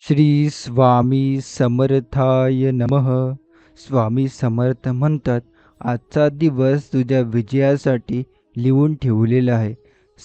श्री स्वामी समर्थाय नमः. स्वामी समर्थ म्हणतात, आजचा दिवस तुझ्या विजयासाठी लिहून ठेवलेला आहे.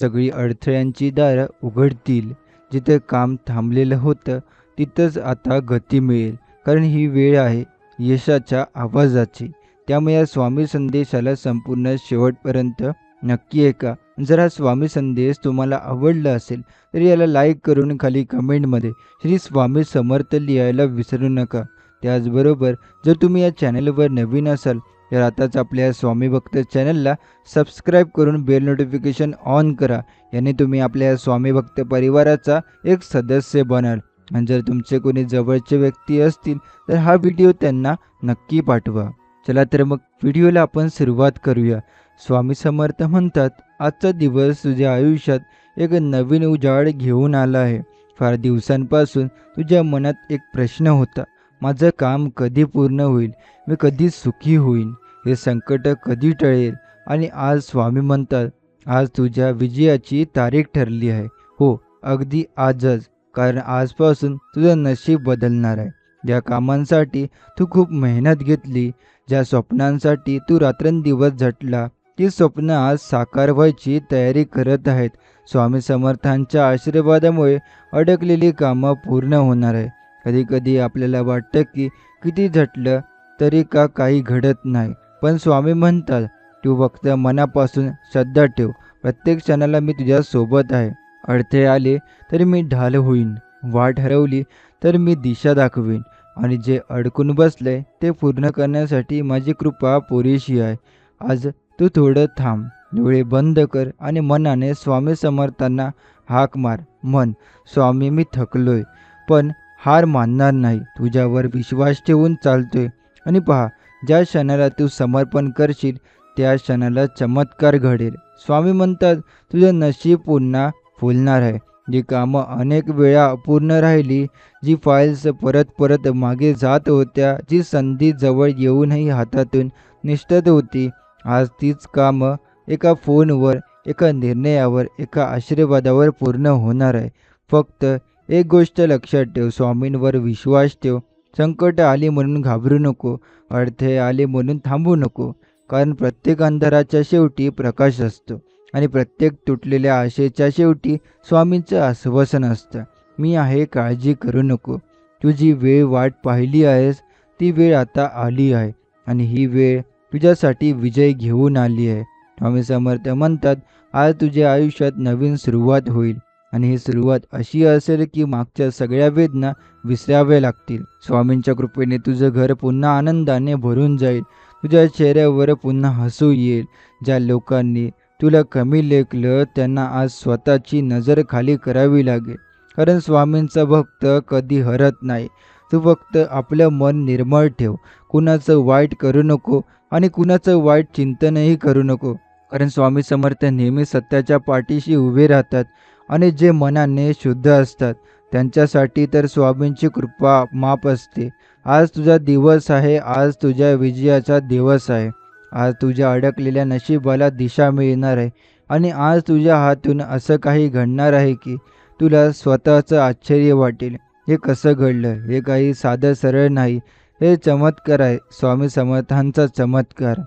सगळी अडथळ्यांची दारं उघडतील. जिथे काम थांबलेलं होतं तिथंच आता गती मिळेल. कारण ही वेळ आहे यशाच्या आवाजाची. त्यामुळे या स्वामी संदेशाला संपूर्ण शेवटपर्यंत नक्की ऐका. जर हा स्वामी संदेश तुम्हाला आवडला असेल तर याला लाईक करून खाली कमेंटमध्ये श्री स्वामी समर्थ लिहायला विसरू नका. त्याचबरोबर जर तुम्ही या चॅनलवर नवीन असाल तर आताच आपल्या स्वामी भक्त चॅनलला सबस्क्राईब करून बेल नोटिफिकेशन ऑन करा. याने तुम्ही आपल्या स्वामी भक्त परिवाराचा एक सदस्य बनाल. आणि जर तुमचे कोणी जवळचे व्यक्ती असतील तर हा व्हिडिओ त्यांना नक्की पाठवा. चला तर मग व्हिडिओला आपण सुरुवात करूया. स्वामी समर्थ म्हणतात, आजचा दिवस तुझ्या आयुष्यात एक नवीन उजाड घेऊन आला आहे. फार दिवसांपासून तुझ्या मनात एक प्रश्न होता, माझं काम कधी पूर्ण होईल, मी कधी सुखी होईन, हे संकट कधी टळेल. आणि आज स्वामी म्हणतात, आज तुझ्या विजयाची तारीख ठरली आहे. हो, अगदी आजच. कारण आजपासून तुझं नशीब बदलणार आहे. ज्या कामांसाठी तू खूप मेहनत घेतली, ज्या स्वप्नांसाठी तू रात्रंदिवस झटला, ती स्वप्न आज साकार व्हायची तयारी करत आहेत. स्वामी समर्थांच्या आशीर्वादामुळे अडकलेली कामं पूर्ण होणार आहे. कधी कधी आपल्याला वाटतं की किती झटलं तरी का काही घडत नाही, पण स्वामी म्हणतात, तू फक्त मनापासून श्रद्धा ठेव. प्रत्येक क्षणाला मी तुझ्या सोबत आहे. अडथळे आले तर मी ढाल होईन, वाट हरवली तर मी दिशा दाखवीन, आणि जे अडकून बसले ते पूर्ण करण्यासाठी माझी कृपा पुरेशी आहे. आज तू थोडं थांब, डोळे बंद कर आणि मनाने स्वामी समर्थांना हाक मार. मन, स्वामी मी थकलोय पण हार मानणार नाही, तुझ्यावर विश्वास ठेवून चालतोय. आणि पहा, ज्या क्षणाला तू समर्पण करशील त्या क्षणाला चमत्कार घडेल. स्वामी म्हणतात, तुझं नशीब पुन्हा फुलणार आहे. जी कामं अनेक वेळा अपूर्ण राहिली, जी फाईल्स परत परत मागे जात होत्या, जी संधी जवळ येऊनही हातातून निसटत होती, आज तीच कामं एका फोनवर, एका निर्णयावर, एका आशीर्वादावर पूर्ण होणार आहे. फक्त एक गोष्ट लक्षात ठेव, स्वामींवर विश्वास ठेव. संकट आली म्हणून घाबरू नको, अडथळे आले म्हणून थांबू नको. कारण प्रत्येक अंधाराच्या शेवटी प्रकाश असतो आणि प्रत्येक तुटलेल्या आशेच्या शेवटी स्वामींचं आश्वासन असतं, मी आहे, काळजी करू नको. तुझी वेळ वाट पाहिली आहेस, ती वेळ आता आली आहे आणि ही वेळ तुझ्यासाठी विजय घेऊन आली आहे. स्वामी समर्थ म्हणतात, आज तुझ्या आयुष्यात नवीन सुरुवात होईल आणि ही सुरुवात अशी असेल की मागच्या सगळ्या वेदना विसराव्या लागतील. स्वामींच्या कृपेने तुझं घर पुन्हा आनंदाने भरून जाईल. तुझ्या चेहऱ्यावर पुन्हा हसू येईल. ज्या लोकांनी तुला कमी लेखलं त्यांना आज स्वतःची नजर खाली करावी लागेल. कारण स्वामींचा भक्त कधी हरत नाही. तू फक्त आपलं मन निर्मळ ठेव. कुणाचं वाईट करू नको आणि कुणाचं वाईट चिंतनही करू नको. कारण स्वामी समर्थ नेहमी सत्याच्या पाठीशी उभे राहतात आणि जे मनाने शुद्ध असतात त्यांच्यासाठी तर स्वामींची कृपा माप असते. आज तुझा दिवस आहे, आज तुझ्या विजयाचा दिवस आहे. आज तुझ्या अडकलेल्या नशिबाला दिशा मिळणार आहे आणि आज तुझ्या हातून असं काही घडणार आहे की तुला स्वतःचं आश्चर्य वाटेल. हे कसं घडलं? हे काही साधं सरळ नाही, हे चमत्कार आहे, स्वामी समर्थांचा चमत्कार.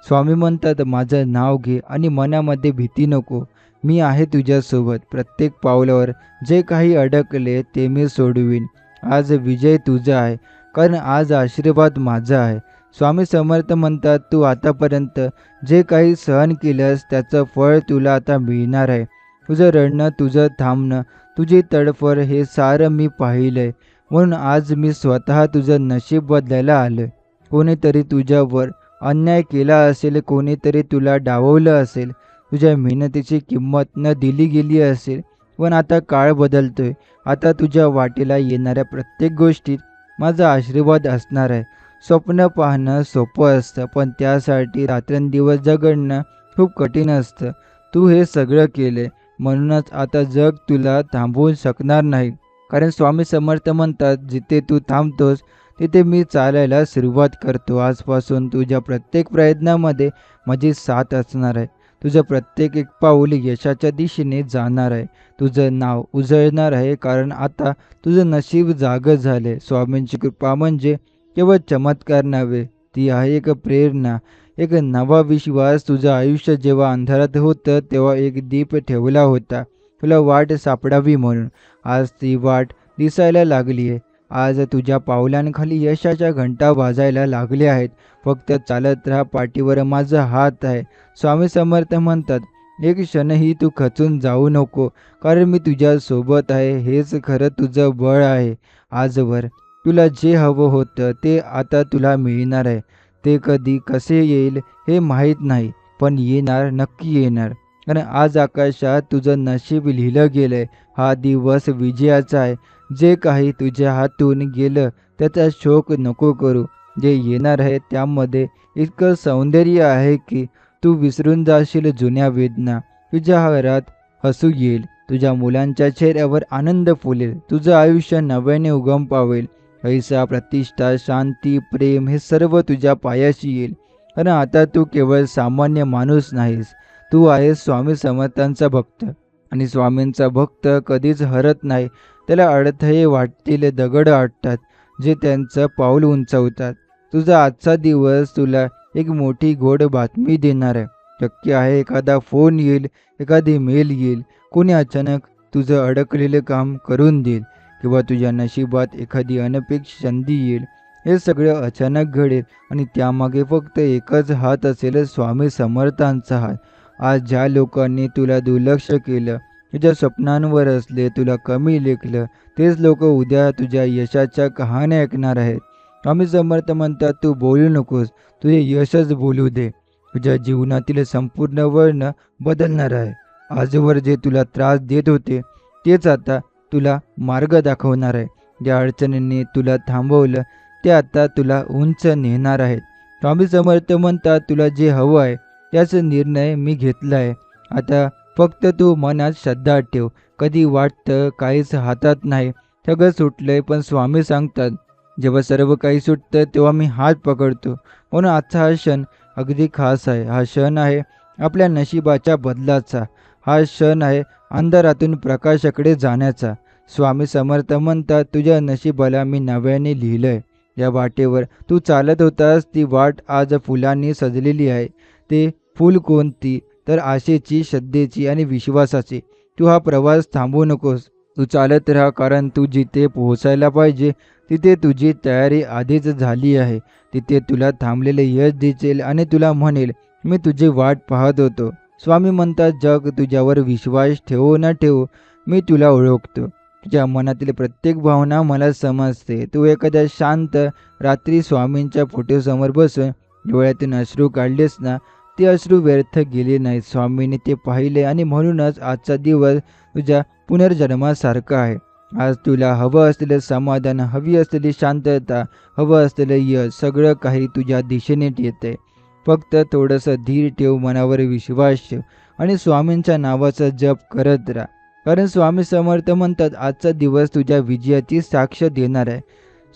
स्वामी म्हणतात, माझं नाव घे आणि मनामध्ये भीती नको, मी आहे तुझ्यासोबत. प्रत्येक पावलावर जे काही अडकले ते मी सोडवीन. आज विजय तुझा आहे, कारण आज आशीर्वाद माझा आहे. स्वामी समर्थ म्हणतात, तू आतापर्यंत जे काही सहन केलंस त्याचं फळ तुला आता मिळणार आहे. तुझं रडणं, तुझं थांबणं, तुझी तडफड हे सारं मी पाहिलंय. म्हणून आज मी स्वतः तुझं नशीब बदलायला आलं. कोणीतरी तुझ्यावर अन्याय केला असेल, कोणीतरी तुला डाववलं असेल, तुझ्या मेहनतीची किंमत न दिली गेली असेल, पण आता काळ बदलतोय. आता तुझ्या वाटेला येणाऱ्या प्रत्येक गोष्टीत माझा आशीर्वाद असणार आहे. स्वप्न पाहणं सोपं असतं, पण त्यासाठी रात्रंदिवस जगणं खूप कठीण असतं. तू हे सगळं केले, म्हणूनच आता जग तुला थांबवू शकणार नाही. कारण स्वामी समर्थ म्हणतात, जिथे तू थांबतोस तिथे मी चालायला सुरुवात करतो. आजपासून तुझ्या प्रत्येक प्रयत्नामध्ये माझी साथ असणार आहे. तुझं प्रत्येक एक पाऊल यशाच्या दिशेने जाणार आहे. तुझं नाव उजळणार आहे, कारण आता तुझं नशीब जागं झालंय. स्वामींची कृपा म्हणजे केवळ चमत्कार नव्हे, ती आहे एक प्रेरणा, एक नवा विश्वास. तुझं आयुष्य जेव्हा अंधारात होतं तेव्हा एक दीप ठेवला होता, तुला वाट सापडावी म्हणून. आज ती वाट दिसायला लागली आहे. आज तुझ्या पावलांखाली यशाच्या घंटा वाजायला लागल्या आहेत. फक्त चालत राहा, पाठीवर माझा हात आहे. स्वामी समर्थ म्हणतात, एक क्षणही तू खचून जाऊ नको, कारण मी तुझ्या सोबत आहे. हेच खरं तुझं बळ आहे. आजवर तुला जे हवं होतं ते आता तुला मिळणार आहे. ते कधी कसे येईल हे माहीत नाही, पण येणार, नक्की येणार. कारण आज आकाशात तुझं नशीब लिहिलं गेलंय. हा दिवस विजयाचा आहे. जे काही तुझ्या हातून गेलं त्याचा शोक नको करू. जे येणार आहे त्यामध्ये इतकं सौंदर्य आहे की तू विसरून जाशील जुन्या वेदना. तुझ्या घरात हसू येईल, तुझ्या मुलांच्या चेहऱ्यावर आनंद फुलेल, तुझं आयुष्य नव्याने उगम पावेल. पैसा, प्रतिष्ठा, शांती, प्रेम हे सर्व तुझ्या पायाशी येईल. कारण आता तू केवळ सामान्य माणूस नाहीस, तू आहेस स्वामी समर्थांचा भक्त. आणि स्वामींचा भक्त कधीच हरत नाही. त्याला अडथळे वाटतील, दगड आटतात, जे त्यांचं पाऊल उंचावतात. तुझा आजचा दिवस तुला एक मोठी गोड बातमी देणार आहे. शक्य आहे एखादा फोन येईल, एखादी मेल येईल, कोणी अचानक तुझं अडकलेलं काम करून देईल, किंवा तुझ्या नशिबात एखादी अनपेक्षित संधी येईल. हे सगळं अचानक घडेल आणि त्यामागे फक्त एकच हात असेल, स्वामी समर्थांचा हात. आज ज्या लोकांनी तुला दुर्लक्ष केलं, तुझ्या स्वप्नांवर असले, तुला कमी लेखलं, तेच लोक उद्या तुझ्या यशाच्या कहाण्या ऐकणार आहेत. स्वामी समर्थ म्हणतात, तू बोलू नकोस, तुझे यशच बोलू दे. तुझ्या जीवनातील संपूर्ण वळण बदलणार आहे. आजवर जे तुला त्रास देत होते तेच आता तुला मार्ग दाखवणार आहे. ज्या अडचणींनी तुला थांबवलं ते आता तुला उंच नेणार आहेत. स्वामी समर्थ म्हणतात, तुला जे हवं आहे त्याचा निर्णय मी घेतला आहे. आता फक्त तू मनात श्रद्धा ठेव. कधी वाटतं काहीच हातात नाही, सगळं सुटलंय, पण स्वामी सांगतात, जेव्हा सर्व काही सुटतं तेव्हा मी हात पकडतो. म्हणून आजचा हा क्षण अगदी खास आहे. हा क्षण आहे आपल्या नशिबाच्या बदलाचा. हा क्षण आहे अंधारातून प्रकाशाकडे जाण्याचा. स्वामी समर्थ म्हणतात, तुझ्या नशिबाला मी नव्याने लिहिलंय. या वाटेवर तू चालत होतास ती वाट आज फुलांनी सजलेली आहे. ते फूल कोणती, तर आशेची, श्रद्धेची आणि विश्वासाची. तू हा प्रवास थांबवू नकोस. तू चालत राहा, कारण तू जिथे पोहोचायला पाहिजे तिथे तुझी तयारी आधीच झाली आहे. तिथे तुला तुझे यश दिसेल आणि तुला म्हणेल, मी तुझी वाट पाहत होतो. स्वामी म्हणतात, जग तुझ्यावर विश्वास ठेवो न ठेवो, मी तुला ओळखतो. तुझ्या मनातील प्रत्येक भावना मला समजते. तू एखाद्या शांत रात्री स्वामींच्या फोटोसमोर बसून डोळ्यातून अश्रू काढलेस ना, ते अश्रू व्यर्थ गेले नाहीत. स्वामींनी ते पाहिले आणि म्हणूनच आजचा दिवस तुझ्या पुनर्जन्मासारखा आहे. आज तुला हवं असलेलं समाधान, हवी असलेली शांतता, हवं असलेलं यश, सगळं काही तुझ्या दिशेने येते. फक्त थोडंसं धीर ठेव, मनावर विश्वास ठेव आणि स्वामींच्या नावाचा जप करत राहा. कारण स्वामी समर्थ म्हणतात, आजचा दिवस तुझ्या विजयाची साक्ष देणार आहे.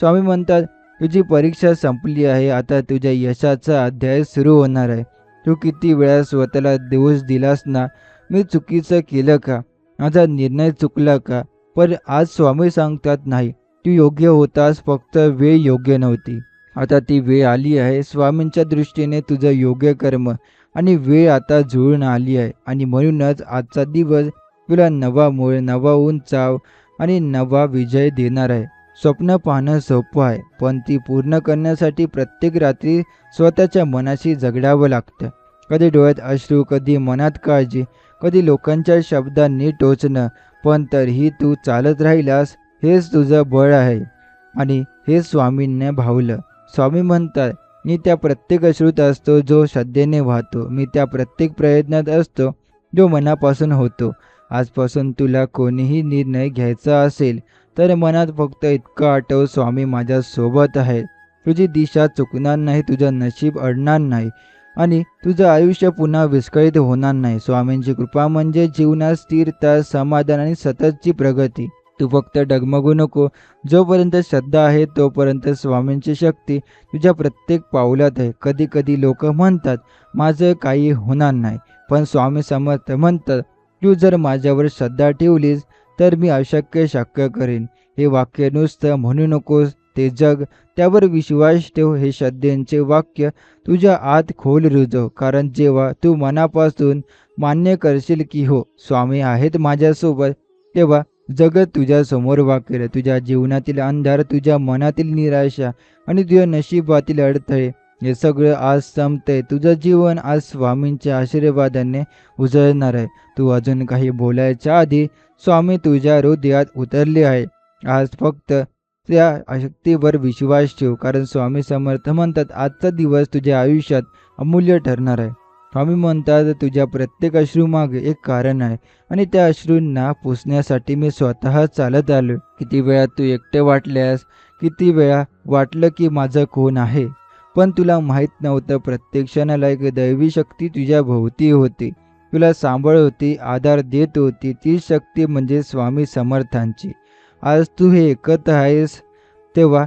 स्वामी म्हणतात, तुझी परीक्षा संपली आहे, आता तुझ्या यशाचा अध्याय सुरू होणार आहे. तू किती वेळा स्वतःला दोष दिलास ना, मी चुकीचं केलं का, माझा निर्णय चुकला का, पण आज स्वामी सांगतात, नाही, तू योग्य होतास, फक्त वेळ योग्य नव्हती. आता ती वेळ आली आहे. स्वामींच्या दृष्टीने तुझं योग्य कर्म आणि वेळ आता जुळून आली आहे. आणि म्हणूनच आजचा दिवस तुला नवा मूळ, नवा उंचाव आणि नवा विजय देणार आहे. स्वप्न पाहणं सोपं आहे, पण ती पूर्ण करण्यासाठी प्रत्येक रात्री स्वतःच्या मनाशी झगडावं लागतं. कधी डोळ्यात अश्रू, कधी मनात काळजी, कधी लोकांच्या शब्दांनी टोचणं, पण तरीही तू चालत राहिलास. हेच तुझं बळ आहे आणि हे स्वामींना भावलं. स्वामी म्हणतात, मी त्या प्रत्येक अश्रूत असतो जो श्रद्धेने वाहतो. मी त्या प्रत्येक प्रयत्नात असतो जो मनापासून होतो. आजपासून तुला कोणीही निर्णय घ्यायचा असेल तर मनात फक्त इतकं आठव, स्वामी माझ्या सोबत आहे. तुझी दिशा चुकणार नाही, तुझं नशीब अडणार नाही आणि तुझं आयुष्य पुन्हा विस्कळीत होणार नाही. स्वामींची कृपा म्हणजे जीवनात स्थिरता, समाधान आणि सततची प्रगती. तू फक्त डगमगू नको. जोपर्यंत श्रद्धा आहे तोपर्यंत स्वामींची शक्ती तुझ्या प्रत्येक पावलात आहे. कधी कधी लोक म्हणतात, माझं काही होणार नाही, पण स्वामी समर्थ म्हणतात, तू जर माझ्यावर श्रद्धा ठेवलीस तर मी अशक्य शक्य करेन. हे वाक्य नुसतं म्हणू नकोस, ते जग, त्यावर विश्वास ठेव. हे श्रद्धेचे वाक्य तुझ्या आत खोल रुजव. कारण जेव्हा तू मनापासून मान्य करशील की हो, स्वामी आहेत माझ्यासोबत, तेव्हा जगत तुझ्या समोर वाकेल. तुझ्या जीवनातील अंधार, तुझ्या मनातील निराशा आणि तुझ्या नशिबातील अडथळे हे सगळं आज संपतंय. तुझं जीवन आज स्वामींच्या आशीर्वादाने उजळणार आहे. तू अजून काही बोलायच्या आधी स्वामी तुझ्या हृदयात उतरले आहे. आज फक्त त्या शक्तीवर विश्वास ठेव. कारण स्वामी समर्थ म्हणतात, आजचा दिवस तुझ्या आयुष्यात अमूल्य ठरणार आहे. स्वामी म्हणतात, तुझ्या प्रत्येक अश्रूमागे एक कारण आहे आणि त्या अश्रूंना पुसण्यासाठी मी स्वतः चालत आलो. किती वेळा तू एकटे वाटल्यास, किती वेळा वाटलं की माझं कोण आहे, पण तुला माहीत नव्हतं प्रत्येक क्षणाला एक दैवी शक्ती तुझ्या भोवती होती, तुला सांभाळ होती, आधार देत होती. ती शक्ती म्हणजे स्वामी समर्थांची. आज तू हे ऐकत आहेस तेव्हा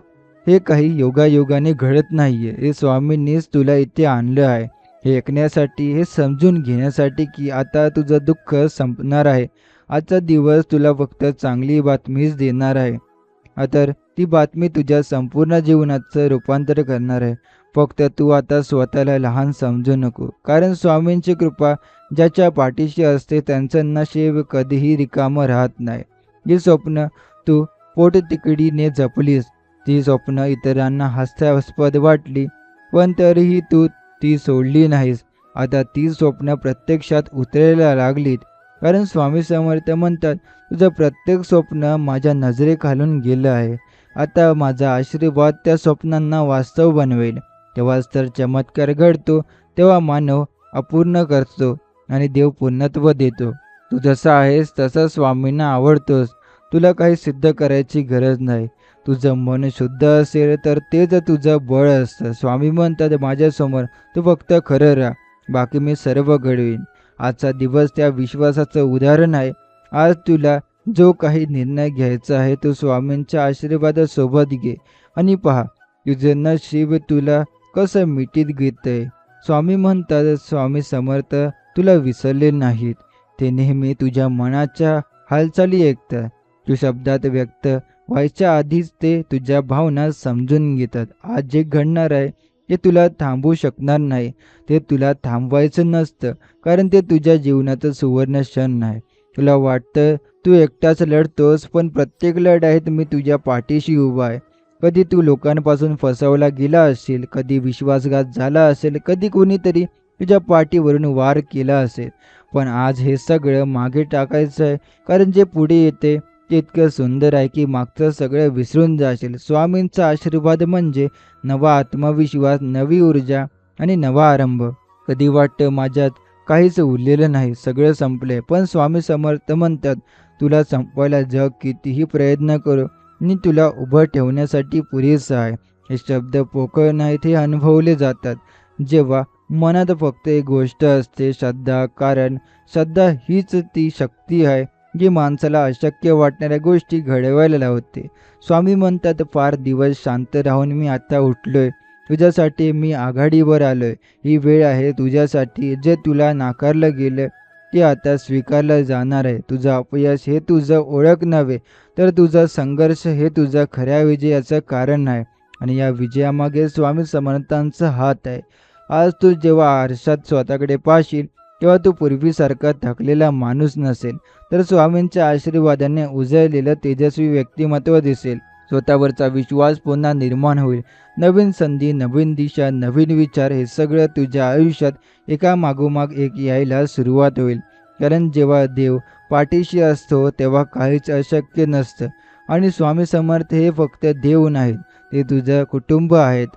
हे काही योगायोगाने घडत नाहीये. हे स्वामींनीच तुला इथे आणलं आहे. हे ऐकण्यासाठी, हे समजून घेण्यासाठी की आता तुझं दुःख संपणार आहे. आजचा दिवस तुला फक्त चांगली बातमीच देणार आहे. तर ती बातमी तुझ्या संपूर्ण जीवनाचं रूपांतर करणार आहे. फक्त तू आता स्वतःला लहान समजू नको. कारण स्वामींची कृपा ज्याच्या पाठीशी असते त्यांचं नशीब कधीही रिकामं राहत नाही. जी स्वप्न तू पोटतिडकीने जपलीस, ती स्वप्न इतरांना हास्यास्पद वाटली, पण तरीही तू ती सोडली नाहीस. आता ती स्वप्न प्रत्यक्षात उतरायला लागलीत. कारण स्वामी समर्थ म्हणतात, तुझं प्रत्येक स्वप्न माझ्या नजरेखालून गेलं आहे. आता माझा आशीर्वाद त्या स्वप्नांना वास्तव बनवेल. तेव्हाच तर चमत्कार घडतो. तेव्हा मानव अपूर्ण करतो आणि देव पूर्णत्व देतो. तू जसा आहेस तसा स्वामींना आवडतोस. तुला काही सिद्ध करायची गरज नाही. तुझं मन शुद्ध असेल तर तेच तुझं बळ असतं. स्वामी म्हणतात, माझ्यासमोर तू फक्त खरं राहा, बाकी मी सर्व घडवीन. आजचा दिवस त्या विश्वासाचं उदाहरण आहे. आज तुला जो काही निर्णय घ्यायचा आहे तो स्वामींच्या आशीर्वादासोबत घे आणि पहा तुझे नशीब तुला कसं मिठीत घेतंय. स्वामी म्हणतात, स्वामी समर्थ तुला विसरले नाहीत. ते नेहमी तुझ्या मनाच्या हालचाली ऐकतात. तू शब्दात व्यक्त व्हायच्या आधीच ते तुझ्या भावना समजून घेतात. आज जे घडणार आहे ते तुला थांबवू शकणार नाही. ते तुला थांबवायचं नसतं, कारण ते तुझ्या जीवनाचं सुवर्ण क्षण आहे. तुला वाटतं तू एकटाच लढतोस, पण प्रत्येक लढाईत मी तुझ्या पाठीशी उभा आहे. कधी तू लोकांपासून फसवला गेला असेल, कधी विश्वासघात झाला असेल, कधी कोणीतरी तुझ्या पाठीवरून वार केला असेल, पण आज हे सगळं मागे टाकायचं आहे. कारण जे पुढे येते ते इतकं सुंदर आहे की मागचं सगळं विसरून जाशील. स्वामींचा आशीर्वाद म्हणजे नवा आत्मविश्वास, नवी ऊर्जा आणि नवा आरंभ. कधी वाटतं माझ्यात काहीच उरलेलं नाही, सगळं संपलंय, पण स्वामी समर्थ म्हणतात, तुला संपवायला जग कितीही प्रयत्न करो आणि तुला उभं ठेवण्यासाठी पुरेसं आहे. हे शब्द पोकळ नाहीत, हे अनुभवले जातात जेव्हा मनात फक्त एक गोष्ट असते, श्रद्धा. कारण श्रद्धा हीच ती शक्ती आहे जी माणसाला अशक्य वाटणाऱ्या गोष्टी घडवायला लावते. स्वामी म्हणतात, फार दिवस शांत राहून मी आता उठलोय. तुझ्यासाठी मी आघाडीवर आलोय. ही वेळ आहे तुझ्यासाठी. जे तुला नाकारलं गेलं ते आता स्वीकारलं जाणार आहे. तुझं अपयश हे तुझं ओळख नव्हे, तर तुझा संघर्ष हे तुझ्या खऱ्या विजयाचं कारण आहे. आणि या विजयामागे स्वामी समर्थांचा हात आहे. आज तू जेव्हा आरशात स्वतःकडे पाहशील तेव्हा तू पूर्वीसारखा थकलेला माणूस नसेल, तर स्वामींच्या आशीर्वादाने उजळलेलं तेजस्वी व्यक्तिमत्व दिसेल. स्वतःवरचा विश्वास पुन्हा निर्माण होईल. नवीन संधी, नवीन दिशा, नवीन विचार हे सगळं तुझ्या आयुष्यात एका मागोमाग एक यायला सुरुवात होईल. कारण जेव्हा देव पाठीशी असतो तेव्हा काहीच अशक्य नसतं. आणि स्वामी समर्थ हे फक्त देव नाहीत, ते तुझं कुटुंब आहेत.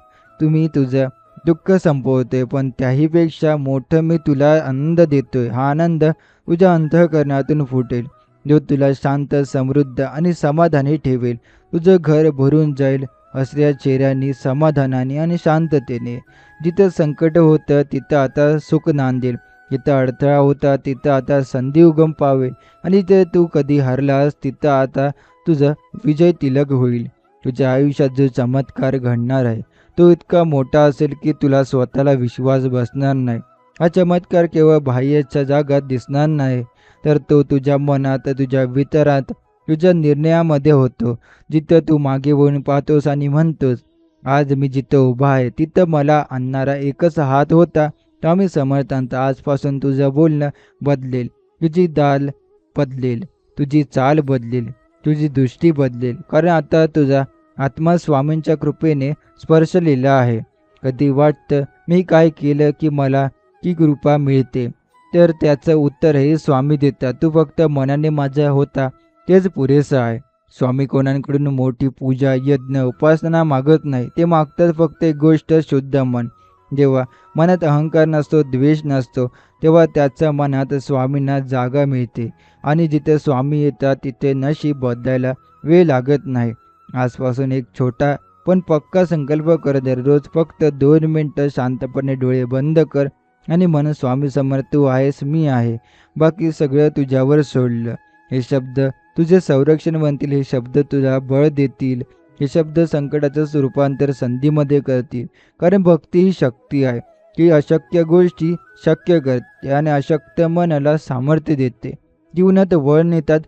तुम्ही तुझं दुःख संपवतोय, पण त्याहीपेक्षा मोठं मी तुला आनंद देतोय. हा आनंद तुझ्या अंतःकरणातून फुटेल, जो तुला शांत, समृद्ध आणि समाधानी ठेवेल. तुझं घर भरून जाईल हसऱ्या चेहऱ्यांनी, समाधानाने आणि शांततेने. जिथं संकट होतं तिथं आता सुख नांदेल. जिथं अडथळा होता तिथं आता संधी उगम पावेल. आणि जिथे तू कधी हरलास तिथं आता तुझं विजय तिलक होईल. तुझ्या आयुष्यात जो चमत्कार घडणार आहे तो इतका मोठा असेल की तुला स्वतःला विश्वास बसणार नाही. हा चमत्कार केवळ बाह्यच्या जगात दिसणार नाही, तर तो तुझ्या मनात, तुझ्या विचारात, तुझ्या निर्णयामध्ये होतो. जिथं तू मागे वळून पाहतोस आणि म्हणतोस, आज मी जिथं उभा आहे तिथं मला आणणारा एकच हात होता. स्वामी समर्थांचा. आजपासून तुझं बोलणं बदलेल, तुझी दाल बदलेल, तुझी चाल बदलेल, तुझी दृष्टी बदलेल. कारण आता तुझा आत्मा स्वामींच्या कृपेने स्पर्शलेला आहे. कधी वाटतं मी काय केलं की मला की कृपा मिळते, तर त्याचं उत्तर हे स्वामी देतात. तू फक्त मनाने माझा होता तेच पुरेसं आहे. स्वामी कोणाकडून मोठी पूजा, यज्ञ, उपासना मागत नाही. ते मागतात फक्त एक गोष्ट, शुद्ध मन. जेव्हा मनात अहंकार नसतो, द्वेष नसतो, तेव्हा त्याच्या मनात स्वामींना जागा मिळते. आणि जिथे स्वामी येतात तिथे नशीब बदलायला वेळ लागत नाही. आजपासून एक छोटा पण पक्का संकल्प कर. दररोज फक्त 2 मिनिटं शांतपणे डोळे बंद कर आणि म्हण, स्वामी समर्थ तू आहेस, मी आहे, बाकी सगळं तुझ्यावर सोडलं. हे शब्द तुझे संरक्षण बनतील. हे शब्द तुला बळ देतील. हे शब्द संकटाचं रूपांतर संधीमध्ये करतील. कारण भक्ती ही शक्ती आहे, की अशक्य गोष्टी शक्य करते आणि अशक्य मनाला सामर्थ्य देते. जीवनात वळण येतात,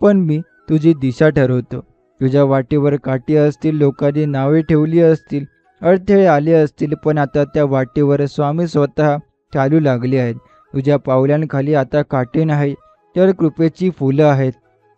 पण मी तुझी दिशा ठरवतो. तुझ्या वाटेवर काठी असतील, लोकांनी नावे ठेवली असतील, अडथळे आले असतील, पण आता त्या वाटेवर स्वामी स्वतः चालू लागले आहेत. तुझ्या पावलांखाली आता काटे नाही, तर कृपेची फुलं आहेत.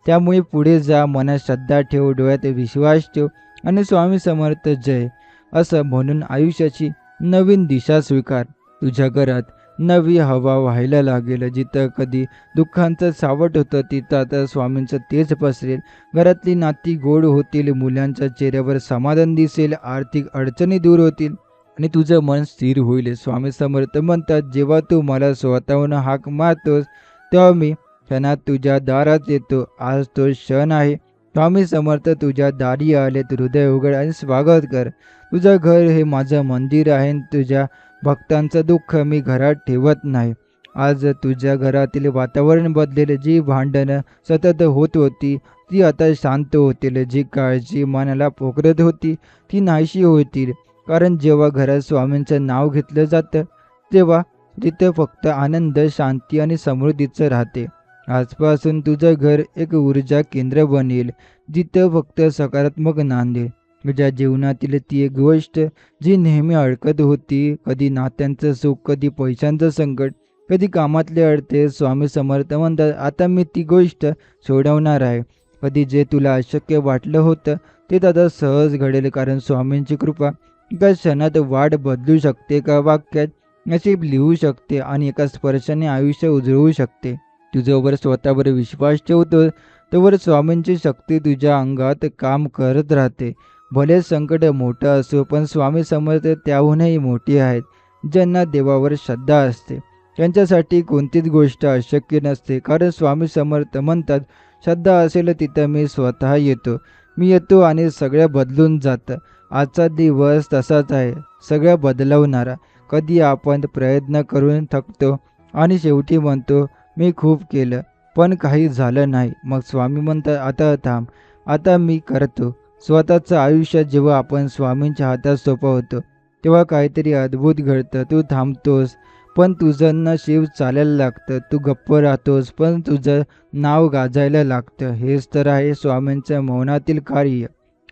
त्यामुळे पुढे जा, मनात श्रद्धा ठेव, डोळ्यात विश्वास ठेव आणि स्वामी समर्थ जय असं म्हणून आयुष्याची नवीन दिशा स्वीकार. तुझ्या घरात नवी हवा व्हायला लागेल. जिथं कधी दुःखांचं सावट होतं तिथं आता स्वामींचं तेज पसरेल. घरातली नाती गोड होतील, मुलांच्या चेहऱ्यावर समाधान दिसेल, आर्थिक अडचणी दूर होतील आणि तुझं मन स्थिर होईल. स्वामी समर्थ म्हणतात, जेव्हा तू मला स्वतःहून हाक मारतोस तेव्हा मी क्षणात तुझ्या दारात येतो. आज तो क्षण आहे. स्वामी समर्थ तुझ्या दारी आलेत. हृदय उघड आणि स्वागत कर. तुझं घर हे माझं मंदिर आहे. तुझ्या भक्तांचं दुःख मी घरात ठेवत नाही. आज तुझ्या घरातील वातावरण बदलेल. जी भांडणं सतत होत होती ती आता शांत होतील. जी काळजी मनाला पोखरत होती ती नाहीशी होतील. कारण जेव्हा घरात स्वामींचं नाव घेतलं जातं तेव्हा तिथे फक्त आनंद, शांती आणि समृद्धीचं राहते. आजपासून तुझं घर एक ऊर्जा केंद्र बनेल, जिथं फक्त सकारात्मक नांदेल. तुझ्या जीवनातील ती एक गोष्ट जी नेहमी अडकत होती, कधी नात्यांचं सुख, कधी पैशांचं संकट, कधी कामातले अडथळे, स्वामी समर्थ म्हणतात, आता मी ती गोष्ट सोडवणार आहे. कधी जे तुला अशक्य वाटलं होतं ते आता सहज घडेल. कारण स्वामींची कृपा एका क्षणात वाट बदलू शकते, एका वाक्यात नशीब लिहू शकते आणि एका स्पर्शाने आयुष्य उजळवू शकते. तुझ्यावर स्वतःवर विश्वास ठेवतो तोवर स्वामींची शक्ती तुझ्या अंगात काम करत राहते. भले संकट मोठं असो, पण स्वामी समर्थ त्याहूनही मोठी आहेत. ज्यांना देवावर श्रद्धा असते त्यांच्यासाठी कोणतीच गोष्ट अशक्य नसते. कारण स्वामी समर्थ म्हणतात, श्रद्धा असेल तिथं मी स्वतः येतो. मी येतो आणि सगळं बदलून जातं. आजचा दिवस तसाच आहे, सगळं बदलवणारा. कधी आपण प्रयत्न करून थकतो आणि शेवटी म्हणतो, मी खूप केलं पण काही झालं नाही. मग स्वामी म्हणतात, आता थांब, आता मी करतो. स्वतःचं आयुष्य जेव्हा आपण स्वामींच्या हातात सोपवतो तेव्हा काहीतरी अद्भुत घडतं. तू थांबतोस पण तुझं नशीब चालायला लागतं. तू गप्प राहतोस पण तुझं नाव गाजायला लागतं. हेच तर आहे स्वामींच्या मौनातील कार्य.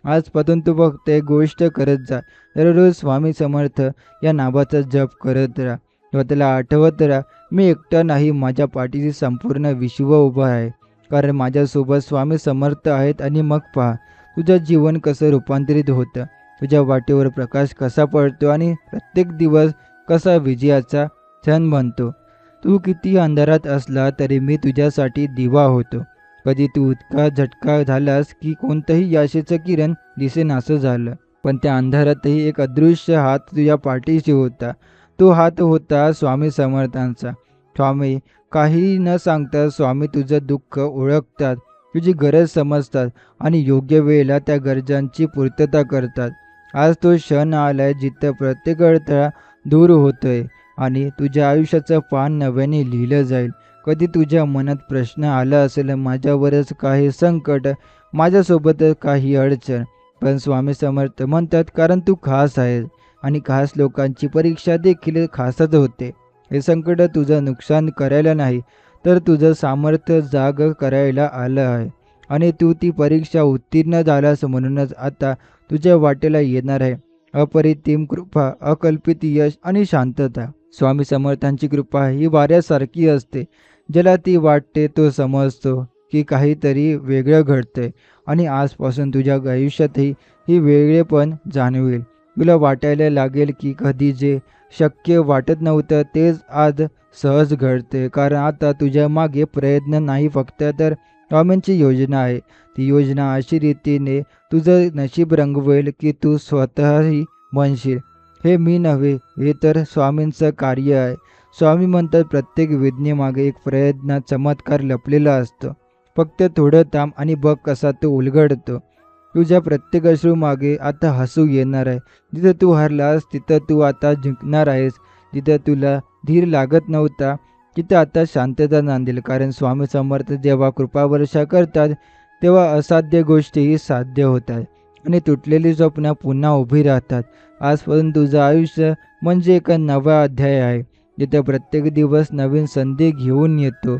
आजपासून तू फक्त एक गोष्ट करत जा, दररोज स्वामी समर्थ या नावाचा जप करत राहा. स्वतःला आठवत राहा, मी एकटा नाही, माझ्या पाठीशी संपूर्ण विश्व उभं आहे. कारण माझ्यासोबत स्वामी समर्थ आहेत. आणि मग पहा तुझं जीवन कसं रूपांतरित होतं, तुझ्या वाटेवर प्रकाश कसा पडतो आणि प्रत्येक दिवस कसा विजयाचा क्षण बनतो. तू किती अंधारात असला तरी मी तुझ्यासाठी दिवा होतो. कधी तू इतका झटका झालास की कोणतंही यशाचं किरण दिसेनासं झालं, पण त्या अंधारातही एक अदृश्य हात तुझ्या पाठीशी होता. तो हात होता स्वामी समर्थांचा. स्वामी काही न सांगता स्वामी तुझं दुःख ओळखतात, तुझी गरज समजतात आणि योग्य वेळेला त्या गरजांची पूर्तता करतात. आज तो क्षण आलाय जिथं प्रत्येक अडथळा दूर होतोय आणि तुझ्या आयुष्याचं पान नव्याने लिहिलं जाईल. कधी तुझ्या मनात प्रश्न आला असेल, माझ्यावरच काही संकट, माझ्यासोबतच काही अडचण, पण स्वामी समर्थ म्हणतात, कारण तू खास आहेस आणि खास लोकांची परीक्षा देखील खासच होते. हे संकट तुझं नुकसान करायला नाही, तर तुझं सामर्थ्य जाग करायला आलं आहे. आणि तू ती परीक्षा उत्तीर्ण झालास, म्हणूनच आता तुझ्या वाटेला येणार आहे अपरितिम कृपा, अकल्पित यश आणि शांतता. स्वामी समर्थांची कृपा ही वाऱ्यासारखी असते. ज्याला ती वाटते तो समजतो की काहीतरी वेगळं घडतंय, आणि आजपासून तुझ्या आयुष्यातही ही वेगळेपण जाणवेल. तुला वाटायला लागेल की कधी जे शक्य वाटत नव्हतं तेच आज सहज घडते, कारण आता तुझ्या मागे प्रयत्न नाही फक्त, तर स्वामींची योजना आहे. ती योजना अशी रीतीने तुझं नशीब रंगवेल की तू स्वतःही म्हणशील, हे मी नव्हे, हे तर स्वामींचं कार्य आहे. स्वामी म्हणतात, प्रत्येक वेदनेमागे एक प्रयत्न चमत्कार लपलेला असतो. फक्त थोडं थांब आणि बघ कसा तो उलगडतो. तुझ्या प्रत्येक अश्रूमागे आता हसू येणार आहे. जिथं तू हरलास तिथं तू आता जिंकणार आहेस. जिथं तुला धीर लागत नव्हता तिथं आता शांतता नांदेल, कारण स्वामी समर्थ जेव्हा कृपावर्षा करतात तेव्हा असाध्य गोष्टीही साध्य होतात आणि तुटलेली स्वप्न पुन्हा उभी राहतात. आजपासून तुझं आयुष्य म्हणजे एक नवा अध्याय आहे, जिथे प्रत्येक दिवस नवीन संधी घेऊन येतो,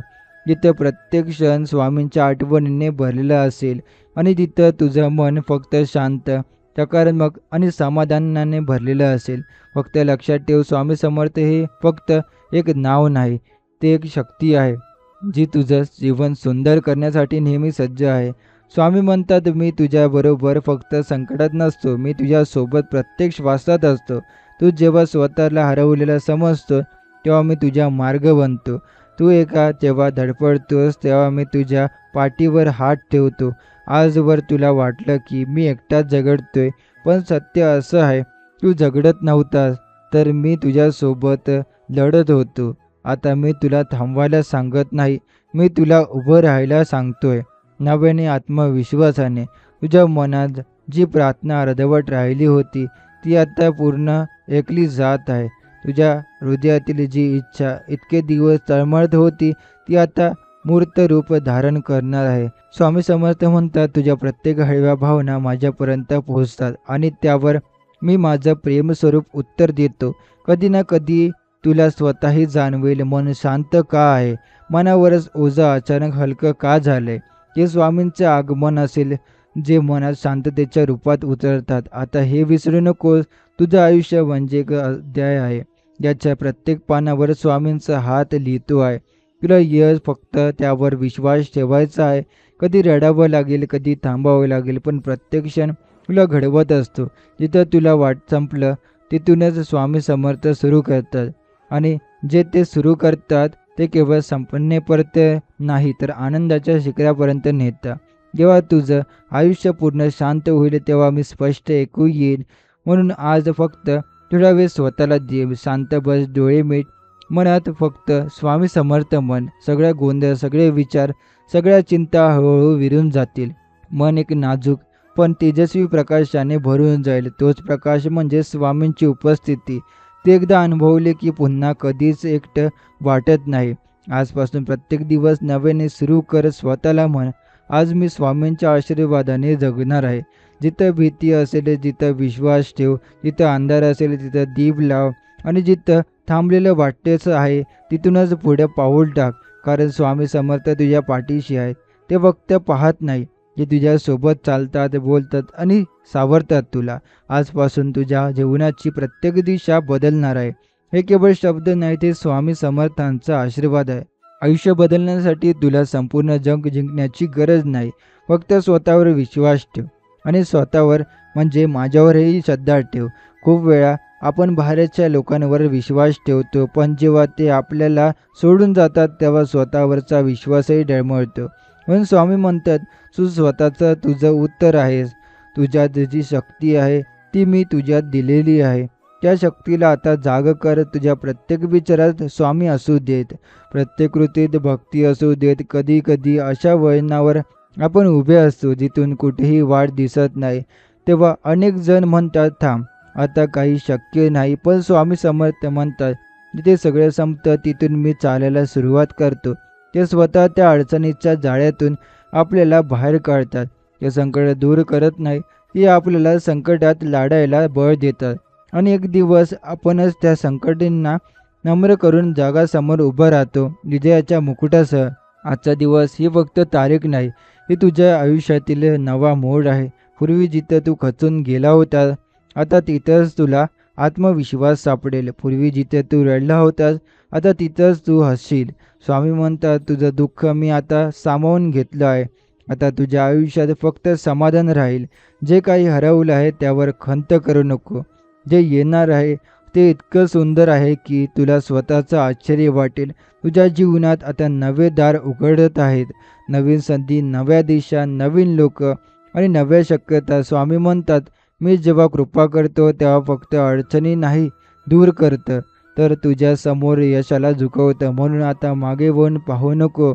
जिथे प्रत्येक क्षण स्वामींच्या आठवणीने भरलेला असेल, आणि तिथं तुझं मन फक्त शांत, सकारात्मक आणि समाधानाने भरलेलं असेल. फक्त लक्षात ठेव, स्वामी समर्थ हे फक्त एक नाव नाही, ते एक शक्ती आहे जी तुझं जीवन सुंदर करण्यासाठी नेहमी सज्ज आहे. स्वामी म्हणतात, मी तुझ्याबरोबर फक्त संकटात नसतो, मी तुझ्यासोबत प्रत्येक श्वासात असतो. तू जेव्हा स्वतःला हरवलेला समजतो तेव्हा मी तुझा मार्ग बनतो. तू एका जेव्हा धडपडतोस तेव्हा मी तुझ्या पाठीवर हात ठेवतो. आजवर तुला वाटलं की मी एकटाच झगडतोय, पण सत्य असं आहे, तू झगडत नव्हतास, तर मी तुझ्यासोबत लढत होतो. आता मी तुला थांबवायला सांगत नाही, मी तुला उभं राहायला सांगतोय. नव्याने आत्मविश्वासाने तुझ्या मनात जी प्रार्थना अर्धवट राहिली होती ती आता पूर्ण ऐकली जात आहे. तुझ्या हृदयातील जी इच्छा इतके दिवस तळमळत होती ती आता मूर्त रूप धारण करणार आहे. स्वामी समर्थ म्हणतात, तुझ्या प्रत्येक हळव्या भावना माझ्यापर्यंत पोहोचतात आणि त्यावर मी माझं प्रेमस्वरूप उत्तर देतो. कधी ना कधी तुला स्वतःही जाणवेल, मन शांत का आहे, मनावरच ओझं अचानक हलकं का झालंय. हे स्वामींचे आगमन असेल, जे मनात शांततेच्या रूपात उतरतात. आता हे विसरू नकोस, तुझं आयुष्य म्हणजे एक अध्याय आहे, ज्याच्या प्रत्येक पानावर स्वामींचा हात लिहितो आहे. तुला यश फक्त त्यावर विश्वास ठेवायचा आहे. कधी रडावं लागेल, कधी थांबावं लागेल, पण प्रत्येक क्षण तुला घडवत असतो. जिथं तुला वाट संपलं तिथूनच स्वामी समर्थ सुरू करतात, आणि जे ते सुरू करतात ते केवळ संपन्नेपर्यंत नाही, तर आनंदाच्या शिखरापर्यंत नेतात. जेव्हा तुझं आयुष्य पूर्ण शांत होईल तेव्हा मी स्पष्ट ऐकू येईल. म्हणून आज फक्त थोडा वेळ स्वतःला दे. शांत बस, डोळे मीट, मनात फक्त स्वामी समर्थ मन. सगळ्या गोंधळ, सगळे विचार, सगळ्या चिंता हळूहळू विरून जातील. मन एक नाजूक पण तेजस्वी प्रकाशाने भरून जाईल. तोच प्रकाश म्हणजे स्वामींची उपस्थिती. ते एकदा अनुभवले की पुन्हा कधीच एकटं वाटत नाही. आजपासून प्रत्येक दिवस नव्याने सुरू कर. स्वतःला म्हण, आज मी स्वामींच्या आशीर्वादाने जगणार आहे. जिथं भीती असेल जिथं विश्वास ठेव, जिथं अंधार असेल तिथं दीप लाव, आणि जिथं थांबलेलं वाटतेच आहे तिथूनच पुढे पाऊल टाक. कारण स्वामी समर्थ तुझ्या पाठीशी आहेत. ते फक्त पाहत नाही, जे तुझ्यासोबत चालतात, बोलतात आणि सावरतात तुला. आजपासून तुझ्या जीवनाची प्रत्येक दिशा बदलणार आहे. हे केवळ शब्द नाही, ते स्वामी समर्थांचा आशीर्वाद आहे. आयुष्य बदलण्यासाठी तुला संपूर्ण जग जिंकण्याची गरज नाही. फक्त स्वतःवर विश्वास ठेव, आणि स्वतःवर म्हणजे माझ्यावरही श्रद्धा ठेव. खूप वेळा आपण बाहेरच्या लोकांवर विश्वास ठेवतो, पण जेव्हा ते आपल्याला सोडून जातात तेव्हा स्वतःवरचा विश्वासही डळमळतो. म्हणून स्वामी म्हणतात, तू स्वतःचं तुझं उत्तर आहेस. तुझ्यात जी शक्ती आहे ती मी तुझ्यात दिलेली आहे. त्या शक्तीला आता जाग कर. तुझ्या प्रत्येक विचारात स्वामी असू देत, प्रत्येक कृतीत भक्ती असू देत. कधी कधी अशा वळणावर आपण उभे असतो जिथून कुठेही वाट दिसत नाही. तेव्हा अनेक जण म्हणतात, थांब, आता काही शक्य नाही. पण स्वामी समर्थ म्हणतात, जिथे सगळं संपतं तिथून मी चालायला सुरुवात करतो. ते स्वतः त्या अडचणीच्या जाळ्यातून आपल्याला बाहेर काढतात. ते संकट दूर करत नाही, ते आपल्याला संकटात लढायला बळ देतात. आणि एक दिवस आपणच त्या संकटांना नम्र करून जगासमोर उभा राहतो विजयाच्या मुकुटासह. आजचा दिवस ही फक्त तारीख नाही, ही तुझ्या आयुष्यातील नवा मोड आहे. पूर्वी जिथं तू खचून गेला होता, आता तिथंच तुला आत्मविश्वास सापडेल. पूर्वी जिथे तू रडला होतास, आता तिथंच तू हसशील. स्वामी म्हणतात, तुझं दुःख मी आता सामावून घेतलं आहे. आता तुझ्या आयुष्यात फक्त समाधान राहील. जे काही हरवलं आहे त्यावर खंत करू नको. जे येणार आहे ते इतकं सुंदर आहे की तुला स्वतःचं आश्चर्य वाटेल. तुझ्या जीवनात आता नवे दार उघडत आहेत. नवीन संधी, नव्या दिशा, नवीन लोक आणि नव्या शक्यता. स्वामी म्हणतात, मी जेव्हा कृपा करतो तेव्हा फक्त अडचणी नाही दूर करतं, तर तुझ्या समोर यशाला झुकवतं. म्हणून आता मागे वळून पाहू नको.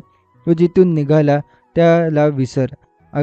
तू जिथून निघाला त्याला विसर.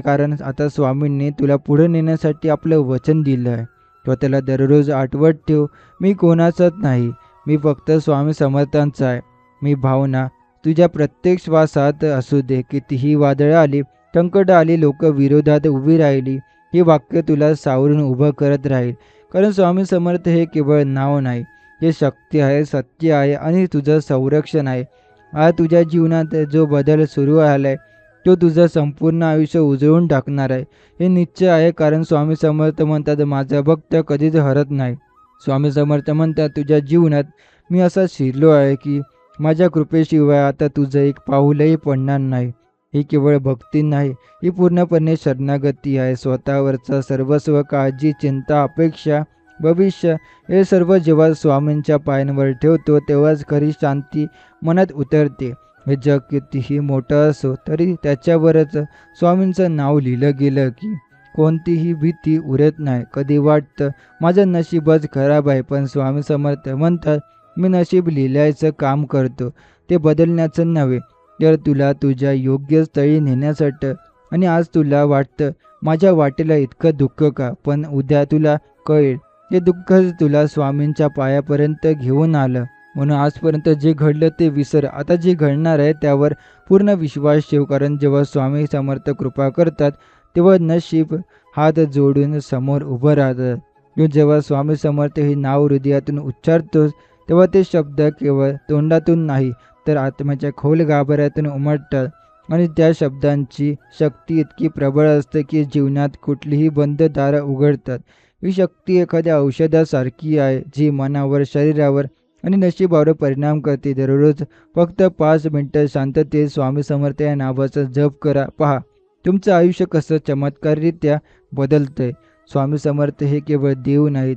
कारण आता स्वामींनी तुला पुढे नेण्यासाठी आपलं वचन दिलं आहे. स्वतःला दररोज आठवत ठेव, मी कोणाचाच नाही, मी फक्त स्वामी समर्थांचा आहे. मी भावना तुझ्या प्रत्येक श्वासात असू दे. कितीही वादळं आली, संकट आली, लोक विरोधात उभी राहिली, हे वाक्य तुला सावरून उभं करत राहील. कारण स्वामी समर्थ हे केवळ नाव नाही, हे शक्ती आहे, सत्य आहे आणि तुझं संरक्षण आहे. आज तुझ्या जीवनात जो बदल सुरू आलाय तो तुझं संपूर्ण आयुष्य उजळून टाकणार आहे, हे निश्चय आहे. कारण स्वामी समर्थ म्हणतात, माझा भक्त कधीच हरत नाही. स्वामी समर्थ म्हणतात, तुझ्या जीवनात मी असा शिरलो आहे की माझ्या कृपेशिवाय आता तुझं एक पाऊलही पडणार नाही. ही केवळ भक्ती नाही, ही पूर्णपणे शरणागती आहे. स्वतःवरचं सर्वस्व, काळजी, चिंता, अपेक्षा, भविष्य हे सर्व जेव्हा स्वामींच्या पायांवर ठेवतो तेव्हाच खरी शांती मनात उतरते. हे जग कितीही मोठं असो तरी त्याच्यावरच स्वामींचं नाव लिहिलं गेलं की कोणतीही भीती उरत नाही. कधी वाटतं माझं नशीबच खराब आहे, पण स्वामी समर्थ म्हणतात, मी नशीब लिहिल्याचं काम करतो, ते बदलण्याचं नव्हे, तर तुला तुझ्या योग्य स्थळी नेण्यासाठी. आणि आज तुला वाटतं माझ्या वाटेला इतकं दुःख का, पण उद्या तुला कळेल ते दुःख तुला स्वामींच्या पायापर्यंत घेऊन आलं. म्हणून आजपर्यंत जे घडलं ते विसर. आता जे घडणार आहे त्यावर पूर्ण विश्वास ठेव. कारण जेव्हा स्वामी समर्थ कृपा करतात तेव्हा नशीब हात जोडून समोर उभं राहतं. तू जेव्हा स्वामी समर्थ हे नाव हृदयातून उच्चारतोस तेव्हा ते शब्द केवळ तोंडातून नाही तर आत्म्याच्या खोल गाभाऱ्यातून उमटतात. आणि त्या शब्दांची शक्ती इतकी प्रबळ असते की जीवनात कुठलीही बंद दारं उघडतात. ही शक्ती एखाद्या औषधासारखी आहे जी मनावर, शरीरावर आणि नशिबावर परिणाम करते. दररोज फक्त 5 मिनिटं शांततेत स्वामी समर्थ या नावाचा जप करा. पहा तुमचं आयुष्य कसं चमत्कारित्या बदलतंय. स्वामी समर्थ हे केवळ देव नाहीत,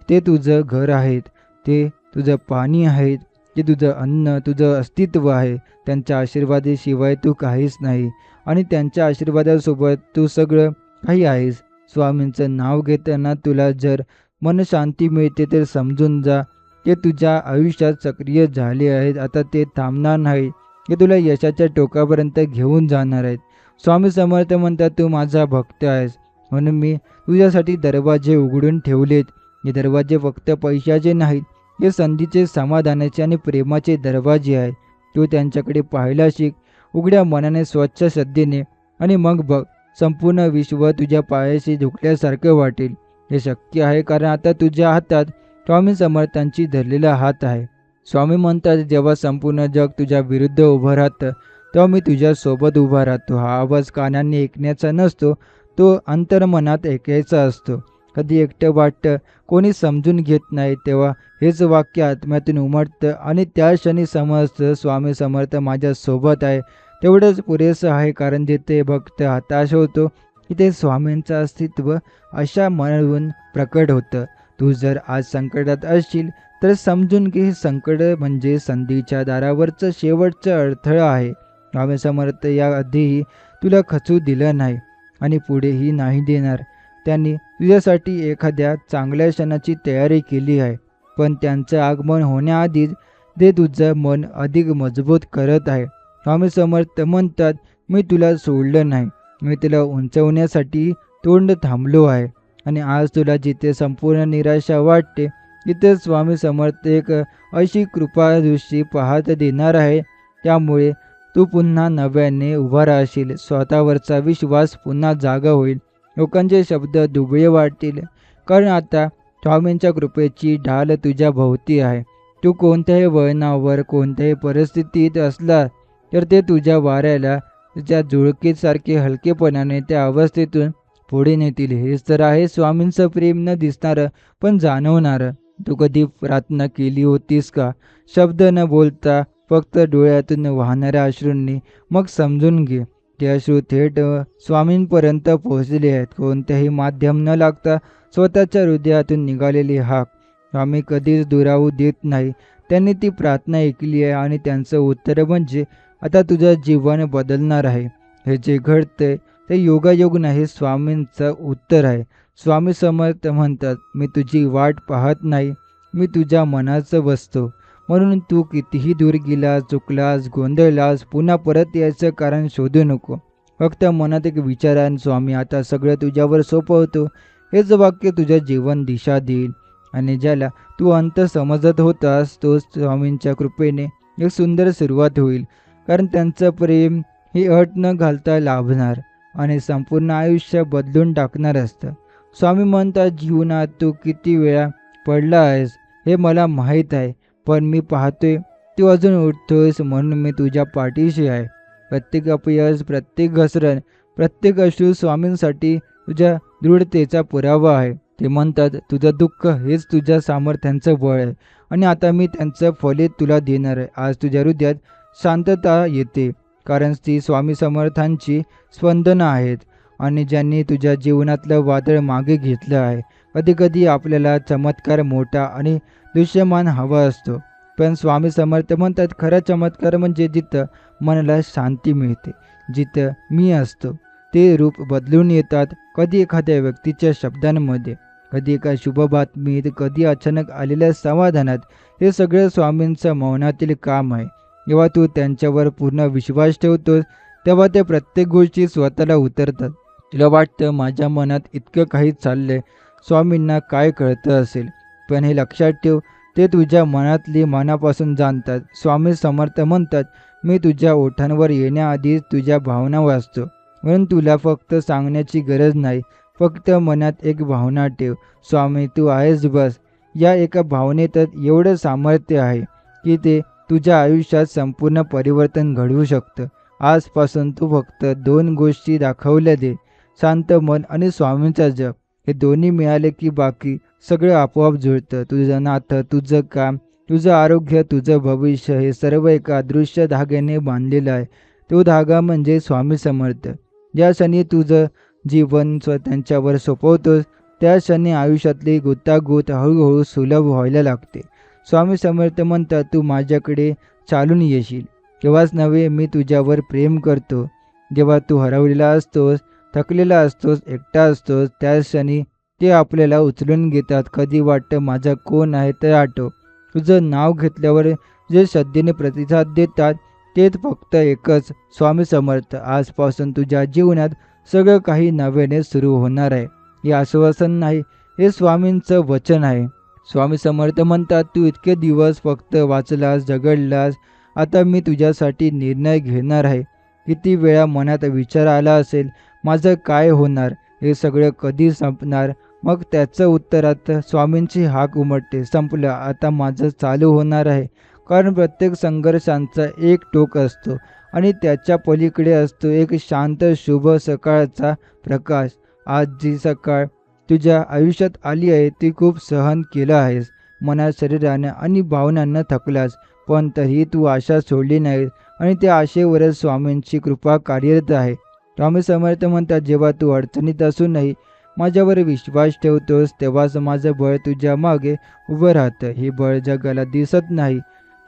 ते तुझं घर आहेत, ते तुझं पाणी आहेत, ते तुझं अन्न, तुझं अस्तित्व आहे. त्यांच्या आशीर्वादाशिवाय तू काहीच नाही आणि त्यांच्या आशीर्वादासोबत तू सगळं काही आहेस. स्वामींचं नाव घेताना तुला जर मनशांती मिळते तर समजून जा ते तुझ्या आयुष्यात सक्रिय झाले आहेत. आता ते थांबणार नाही, ते तुला यशाच्या टोकापर्यंत घेऊन जाणार आहेत. स्वामी समर्थ म्हणतात, तू माझा भक्त आहेस म्हणून मी तुझ्यासाठी दरवाजे उघडून ठेवलेत. हे दरवाजे फक्त पैशाचे नाहीत, हे संधीचे, समाधानाचे आणि प्रेमाचे दरवाजे आहेत. तू त्यांच्याकडे पाहायला शिक, उघड्या मनाने, स्वच्छ श्रद्धेने, आणि मग बघ संपूर्ण विश्व तुझ्या पायाशी झुकल्यासारखं वाटेल. हे शक्य आहे कारण आता तुझ्या हातात स्वामी समर्थांची धरलेला हात आहे. स्वामी म्हणतात, जेव्हा संपूर्ण जग तुझ्या विरुद्ध उभं राहतं तेव्हा मी तुझ्या सोबत उभा राहतो. हा आवाज कानांनी ऐकण्याचा नसतो, तो अंतर्मनात ऐकायचा असतो. कधी एकटं वाटतं, कोणी समजून घेत नाही, तेव्हा हेच वाक्य आत्म्यातून उमटतं आणि त्या क्षणी समजतं स्वामी समर्थ माझ्या सोबत आहे. तेवढंच पुरेसं आहे. कारण जिथे भक्त हताश होतो तिथे स्वामींचं अस्तित्व अशा म्हणून प्रकट होतं. तू जर आज संकटात असशील तर समजून घे, हे संकट म्हणजे संधीच्या दारावरचं शेवटचं अडथळा आहे. स्वामी समर्थ या आधीही तुला खचू दिलं नाही आणि पुढेही नाही देणार. त्यांनी तुझ्यासाठी एखाद्या चांगल्या क्षणाची तयारी केली आहे, पण त्यांचं आगमन होण्याआधीच ते तुझं मन अधिक मजबूत करत आहे. स्वामी समर्थ म्हणतात, मी तुला सोडलं नाही, मी तुला उंचवण्यासाठी तोंड थांबलो आहे. आणि आज तुला जिथे संपूर्ण निराशा वाटते तिथे स्वामी समर्थ एक अशी कृपादृष्टी पाहत देणार आहे. त्यामुळे तू पुन्हा नव्याने उभा राहशील. स्वतःवरचा विश्वास पुन्हा जागा होईल. लोकांचे शब्द दुबळे वाटतील, कारण आता स्वामींच्या कृपेची ढाल तुझ्या भोवती आहे. तू कोणत्याही वळणावर कोणत्याही परिस्थितीत असला तर ते तुझ्या वाऱ्याला तुझ्या जुळकीसारखे हलकेपणाने त्या अवस्थेतून पुढे नेतील. हेच तर आहे स्वामींचं प्रेम न दिसणारं पण जाणवणारं. तू कधी प्रार्थना केली होतीस का? शब्द न बोलता फक्त डोळ्यातून वाहणाऱ्या अश्रूंनी. मग समजून घे ते अश्रू थेट स्वामींपर्यंत पोहोचले आहेत. कोणत्याही माध्यम न लागता स्वतःच्या हृदयातून निघालेली हाक स्वामी कधीच दुरावू देत नाही. त्यांनी ती प्रार्थना ऐकली आहे आणि त्यांचं उत्तर म्हणजे आता तुझं जीवन बदलणार आहे. हे जे घडतंय ते योगायोग नाही, स्वामींचं उत्तर आहे. स्वामी समर्थ म्हणतात, मी तुझी वाट पाहत नाही, मी तुझ्या मनाचं बसतो. म्हणून तू कितीही दूर गेलास, चुकलास, गोंधळलास, पुन्हा परत यायचं कारण शोधू नको. फक्त मनात एक विचार आहे, स्वामी आता सगळं तुझ्यावर सोपवतो. हेच वाक्य तुझ्या जीवन दिशा देईल. आणि ज्याला तू अंत समजत होतास तोच स्वामींच्या कृपेने एक सुंदर सुरुवात होईल. कारण त्यांचं प्रेम ही अट न घालता लाभणार आणि संपूर्ण आयुष्य बदलून टाकणार असतं. स्वामी म्हणतात, जीवनात तू किती वेळा पडला आहेस हे मला माहीत आहे, पण मी पाहतोय तू अजून उठतोयस, म्हणून मी तुझ्या पाठीशी आहे. प्रत्येक अपयश, प्रत्येक घसरण, प्रत्येक अश्रू स्वामींसाठी तुझ्या दृढतेचा पुरावा आहे. ते म्हणतात, तुझं दुःख हेच तुझ्या सामर्थ्यांचं बळ आहे आणि आता मी त्यांचं फलित तुला देणार आहे. आज तुझ्या हृदयात शांतता येते कारण ती स्वामी समर्थांची स्पंदनं आहेत आणि ज्यांनी तुझ्या जीवनातलं वादळ मागे घेतलं आहे. कधीकधी आपल्याला चमत्कार मोठा आणि दृश्यमान हवा असतो, पण स्वामी समर्थ म्हणतात खरा चमत्कार म्हणजे जिथं मनाला शांती मिळते, जिथं मी असतो. ते रूप बदलून येतात, कधी एखाद्या व्यक्तीच्या शब्दांमध्ये, कधी एका शुभ बातमीत, कधी अचानक आलेल्या समाधानात. हे सगळं स्वामींचं मौनातील काम आहे. जेव्हा तू त्यांच्यावर पूर्ण विश्वास ठेवतोस तेव्हा ते प्रत्येक गोष्टी स्वतःला उतरतात. तुला वाटतं माझ्या मनात इतकं काही चाललंय, स्वामींना काय कळतं असेल, पण हे लक्षात ठेव ते तुझ्या मनातली मनापासून जाणतात. स्वामी समर्थ म्हणतात, मी तुझ्या ओठांवर येण्याआधीच तुझ्या भावना वाचतो. म्हणून तुला फक्त सांगण्याची गरज नाही, फक्त मनात एक भावना ठेव, स्वामी तू आहेस बस. या एका भावनेतच एवढं सामर्थ्य आहे की ते तुझ्या आयुष्यात संपूर्ण परिवर्तन घडवू शकतं. आजपासून तू फक्त 2 गोष्टी दाखवल्या दे, शांत मन आणि स्वामींचा जप. हे दोन्ही मिळाले की बाकी सगळं आपोआप जुळतं. तुझं नातं, तुझं काम, तुझं आरोग्य, तुझं भविष्य हे सर्व एका अदृश्य धाग्याने बांधलेलं आहे. तो धागा म्हणजे स्वामी समर्थ. ज्या क्षणी तुझं जीवन त्यांच्यावर सोपवतोस त्या क्षणी आयुष्यातली गुंतागुंत हळूहळू सुलभ व्हायला लागते. स्वामी समर्थ म्हणतात, तू माझ्याकडे चालून येशील केव्हाच नव्हे, मी तुझ्यावर प्रेम करतो. जेव्हा तू हरवलेला असतोस, थकलेला असतोस, एकटा असतोस, त्या क्षणी ते आपल्याला उचलून घेतात. कधी वाटतं माझा कोण आहे ते आठव. तुझं नाव घेतल्यावर जे श्रद्धेने प्रतिसाद देतात तेच फक्त एकच, स्वामी समर्थ. आजपासून तुझ्या जीवनात सगळं काही नव्याने सुरू होणार आहे. हे आश्वासन नाही, हे स्वामींचं वचन आहे. स्वामी समर्थ म्हणतात, तू इतके दिवस फक्त वाचलास, झगडलास, आता मी तुझ्यासाठी निर्णय घेणार आहे. किती वेळा मनात विचार आला असेल, माझं काय होणार, हे सगळं कधी संपणार. मग त्याचं उत्तरात स्वामींची हाक उमटते, संपलं, आता माझं चालू होणार आहे. कारण प्रत्येक संघर्षांचा एक टोक असतो आणि त्याच्या पलीकडे असतो एक शांत शुभ सकाळचा प्रकाश. आज जी सकाळ तुझ्या आयुष्यात आली आहे ती खूप सहन केलं आहेस, मनात, शरीरानं आणि भावनांना थकलास, पण तरीही तू आशा सोडली नाहीस आणि त्या आशेवरच स्वामींची कृपा कार्यरत आहे. स्वामी समर्थ म्हणतात, जेव्हा तू अडचणीत असूनही माझ्यावर विश्वास ठेवतोस तेव्हाच माझं बळ तुझ्या मागे उभं राहतं. हे बळ जगाला दिसत नाही,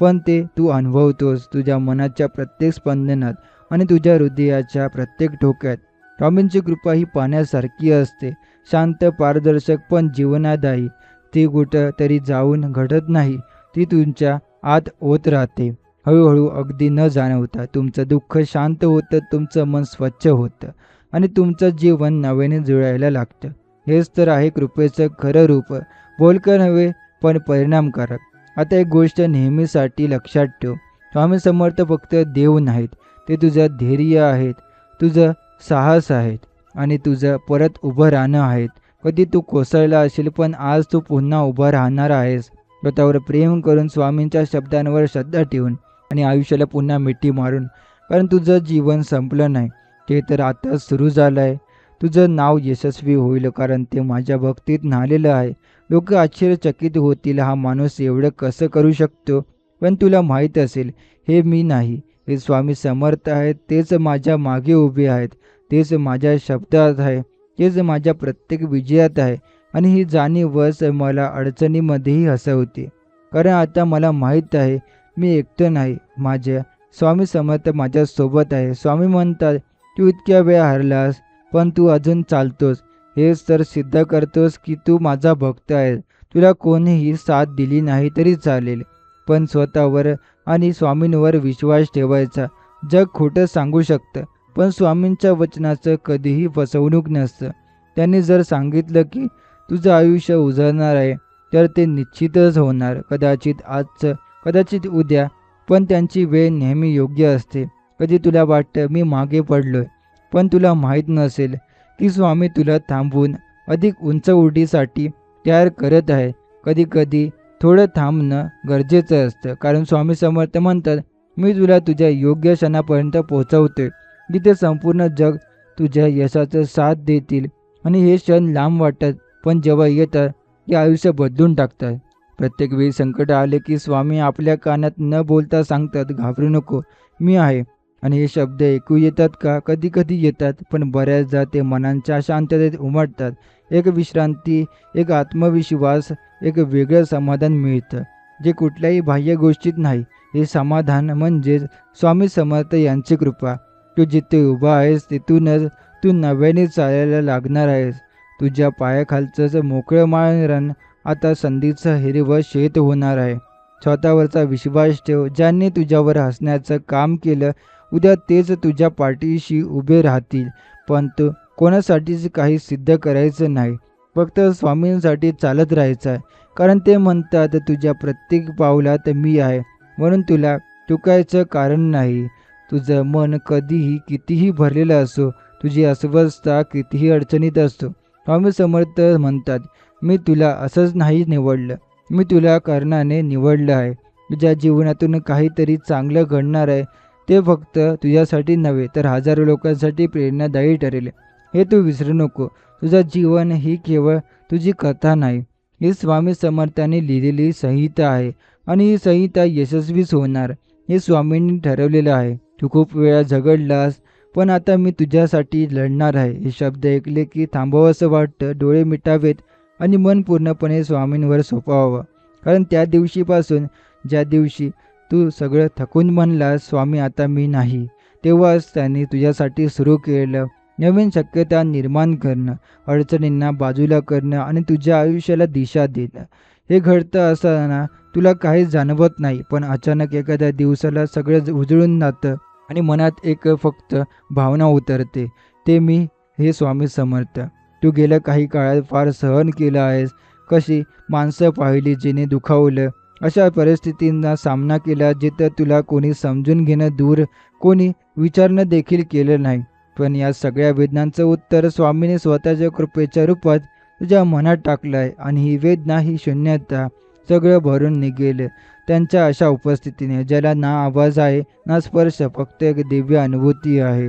पण ते तू अनुभवतोस तुझ्या मनाच्या प्रत्येक स्पंदनात आणि तुझ्या हृदयाच्या प्रत्येक ठोक्यात. स्वामींची कृपा ही पाण्यासारखी असते, शांत, पारदर्शक पण जीवनादायी. ती कुठं तरी जाऊन घडत नाही, ती तुमच्या आत होत राहते. हळूहळू, अगदी न जाणवता तुमचं दुःख शांत होतं, तुमचं मन स्वच्छ होतं आणि तुमचं जीवन नव्याने जुळायला लागतं. हेच तर आहे कृपेचं खरं रूप, बोलकं नव्हे पण परिणामकारक. आता एक गोष्ट नेहमीसाठी लक्षात ठेव, स्वामी समर्थ फक्त देव नाहीत, ते तुझं धैर्य आहेत, तुझं साहस आहेत आणि तुझं परत उभं राहणं आहेत. कधी तू कोसळला असेल पण आज तू पुन्हा उभं राहणार आहेस. स्वतःवर प्रेम करून, स्वामींच्या शब्दांवर श्रद्धा ठेवून आणि आयुष्याला पुन्हा मिठी मारून. कारण तुझं जीवन संपलं नाही, ते तर आता सुरू झालं आहे. तुझं नाव यशस्वी होईल, कारण ते माझ्या भक्तीत न्हालेलं आहे. लोक आश्चर्यचकित होतील, हा माणूस एवढं कसं करू शकतो. पण तुला माहीत असेल, हे मी नाही, हे स्वामी समर्थ आहेत. तेच माझ्या मागे उभे आहेत, तेच माझ्या शब्दात आहे, तेच माझ्या प्रत्येक विजयात आहे. आणि ही जाणीवच मला अडचणीमध्येही हसवते. कारण आता मला माहीत आहे, मी एकटं नाही, माझ्या स्वामी समर्थ माझ्यासोबत आहे. स्वामी म्हणतात, तू इतक्या वेळ हरलास, पण तू अजून चालतोस. हेच तर सिद्ध करतोस की तू माझा भक्त आहेस. तुला कोणीही साथ दिली नाही तरी चालेल, पण स्वतःवर आणि स्वामींवर विश्वास ठेवायचा. जग खोटं सांगू शकतं, पण स्वामींच्या वचनाचं कधीही फसवणूक नसतं. त्यांनी जर सांगितलं की तुझं आयुष्य उजळणार आहे, तर ते निश्चितच होणार. कदाचित आजचं, कदाचित उद्या, पण त्यांची वेळ नेहमी योग्य असते. कधी तुला वाटतं मी मागे पडलोय, पण तुला माहीत नसेल की स्वामी तुला थांबवून अधिक उंच उडीसाठी तयार करत आहे. कधी कधी थोडं थांबणं गरजेचं असतं, कारण स्वामी समर्थ म्हणतात, मी तुला तुझ्या योग्य क्षणापर्यंत पोहोचवतोय, जिथे संपूर्ण जग तुझ्या यशाचं साथ देतील. आणि हे क्षण लांब वाटतात, पण जेव्हा येतात ते आयुष्य बदलून टाकतात. प्रत्येक वेळी संकट आले की स्वामी आपल्या कानात न बोलता सांगतात, घाबरू नको, मी आहे. आणि हे शब्द ऐकू येतात का? कधी कधी येतात, पण बऱ्याचदा ते मनांच्या शांततेत उमटतात. एक विश्रांती, एक आत्मविश्वास, एक वेगळं समाधान मिळतं, जे कुठल्याही बाह्य गोष्टीत नाही. हे समाधान म्हणजेच स्वामी समर्थ यांची कृपा. तू जिथे उभा आहेस तिथूनच तू नव्याने चालायला लागणार आहेस. तुझ्या पायाखालचं मोकळं माळरान आता संधीचं हिरवं शेत होणार आहे. स्वतःवरचा विश्वास ठेव. ज्यांनी तुझ्यावर हसण्याचं काम केलं, उद्या तेच तुझ्या पाठीशी उभे राहतील. पण तू कोणासाठीच काही सिद्ध करायचं नाही, फक्त स्वामींसाठी चालत राहायचं आहे. कारण ते म्हणतात, तुझ्या प्रत्येक पावलात मी आहे, म्हणून तुला चुकायचं कारण नाही. तुझं मन कधीही कितीही भरलेलं असो, तुझी अस्वस्थता कितीही अडचणीत असतो, स्वामी समर्थ म्हणतात, मी तुला असंच नाही निवडलं, मी तुला कारणाने निवडलं आहे. तुझ्या जीवनातून काहीतरी चांगलं घडणार आहे. ते फक्त तुझ्यासाठी नव्हे, तर हजारो लोकांसाठी प्रेरणादायी ठरेल. हे तू विसरू नको. तुझं जीवन ही केवळ तुझी कथा नाही, ही स्वामी समर्थांनी लिहिलेली संहिता आहे. आणि ही संहिता यशस्वीच होणार, हे स्वामींनी ठरवलेलं आहे. तू खूप वेळा झगडलास, पण आता मी तुझ्यासाठी लढणार आहे. हे शब्द ऐकले की थांबावंसं वाटतं, डोळे मिटावेत आणि मन पूर्णपणे स्वामींवर सोपवावं. कारण त्या दिवशीपासून, ज्या दिवशी तू सगळं थकून म्हणलास, स्वामी आता मी नाही, तेव्हाच त्यांनी तुझ्यासाठी सुरू केलं नवीन शक्यता निर्माण करणं, अडचणींना बाजूला करणं आणि तुझ्या आयुष्याला दिशा देणं. हे घडतं असताना तुला काहीच जाणवत नाही, पण अचानक एखाद्या दिवसाला सगळं उजळून जातं आणि मनात एक फक्त भावना उतरते, ते मी, हे स्वामी समर्थ. तू गेल्या काही काळात फार सहन केलं आहेस. कशी माणसं पाहिली जिने दुखावलं, अशा परिस्थितींना सामना केला जिथं तुला कोणी समजून घेणं दूर, कोणी विचारणं देखील केलं नाही. पण या सगळ्या वेदनांचं उत्तर स्वामीने स्वतःच्या कृपेच्या रूपात तुझ्या मनात टाकलं आहे. आणि ही वेदना, ही शून्यता सगळं भरून निघेल त्यांच्या अशा उपस्थितीने, ज्याला ना आवाज आहे ना स्पर्श, फक्त एक दिव्य अनुभूती आहे.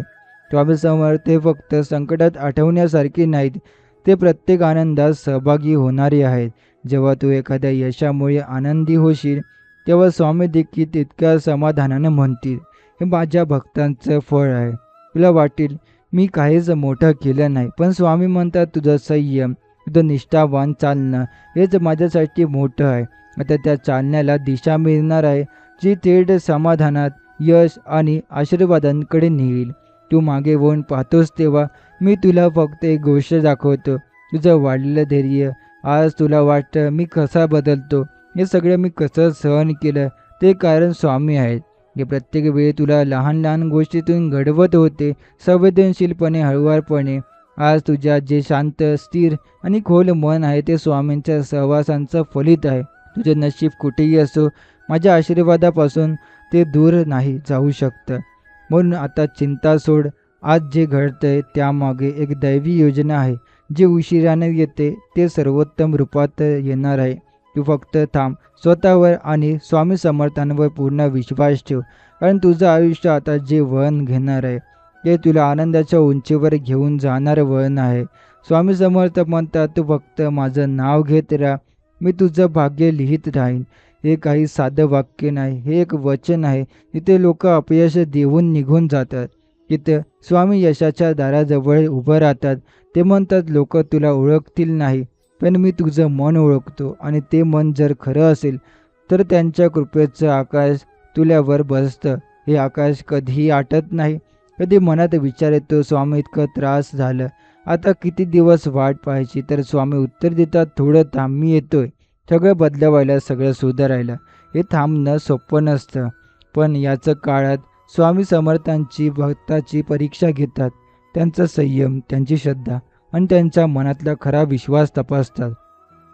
स्वामी समर्थ हे फक्त संकटात आठवण्यासारखे नाहीत, ते प्रत्येक आनंदात सहभागी होणारे आहेत. जेव्हा तू एखाद्या यशामुळे आनंदी होशील, तेव्हा स्वामी देखील तितक्या समाधानानं म्हणतील, हे माझ्या भक्तांचं फळ आहे. तुला वाटेल मी काहीच मोठं केलं नाही, पण स्वामी म्हणतात, तुझं संयम, तुझं निष्ठावान चालणं, हेच माझ्यासाठी मोठं आहे. आता त्या चालण्याला दिशा मिळणार आहे, जी थेट समाधानात, यश आणि आशीर्वादांकडे नेईल. तू मागे वळून पाहतोस तेव्हा मी तुला फक्त एक गोष्ट दाखवतो, तुझं वाढलेलं धैर्य. आज तुला वाटतं मी कसा बदलतो, हे सगळं मी कसं सहन केलं, ते कारण स्वामी आहेत. हे प्रत्येक वेळी तुला लहान लहान गोष्टीतून घडवत होते, संवेदनशीलपणे, हळुवारपणे. आज तुझ्या जे शांत, स्थिर आणि खोल मन आहे, ते स्वामींच्या सहवासांचं फलित आहे. तुझे नशीब कुठेही असो, माझ्या आशीर्वादापासून ते दूर नाही जाऊ शकतं. म्हणून आता चिंता सोड. आज जे घडतंय त्यामागे एक दैवी योजना आहे. जे उशिराने येते ते सर्वोत्तम रूपात येणार आहे. तू फक्त थांब, स्वतःवर आणि स्वामी समर्थांवर पूर्ण विश्वास ठेव. कारण तुझं आयुष्य आता जे वळण घेणार आहे ते तुला आनंदाच्या उंचीवर घेऊन जाणारं वळण आहे. स्वामी समर्थ म्हणतात, तू फक्त माझं नाव घेत राहा, मी तुझं भाग्य लिहित राहीन. हे काही साधं वाक्य नाही, हे एक वचन आहे. इथे लोक अपयश देऊन निघून जातात. इथं स्वामी यशाच्या दाराजवळ उभं राहतात. ते म्हणतात, लोक तुला ओळखतील नाही, पण मी तुझं मन ओळखतो. आणि ते मन जर खरं असेल तर त्यांच्या कृपेचं आकाश तुल्यावर बसतं. हे आकाश कधीही आटत नाही. कधी मनात विचार येतो, स्वामी इतकं त्रास झालं, आता किती दिवस वाट पाहायची? तर स्वामी उत्तर देतात, थोडं थांब, मी येतोय. सगळं बदलवायला, सगळं सुधारायला. हे थांबणं सोपं नसतं, पण याचं काळात स्वामी समर्थांची भक्ताची परीक्षा घेतात. त्यांचा संयम, त्यांची श्रद्धा आणि त्यांच्या मनातला खरा विश्वास तपासतात.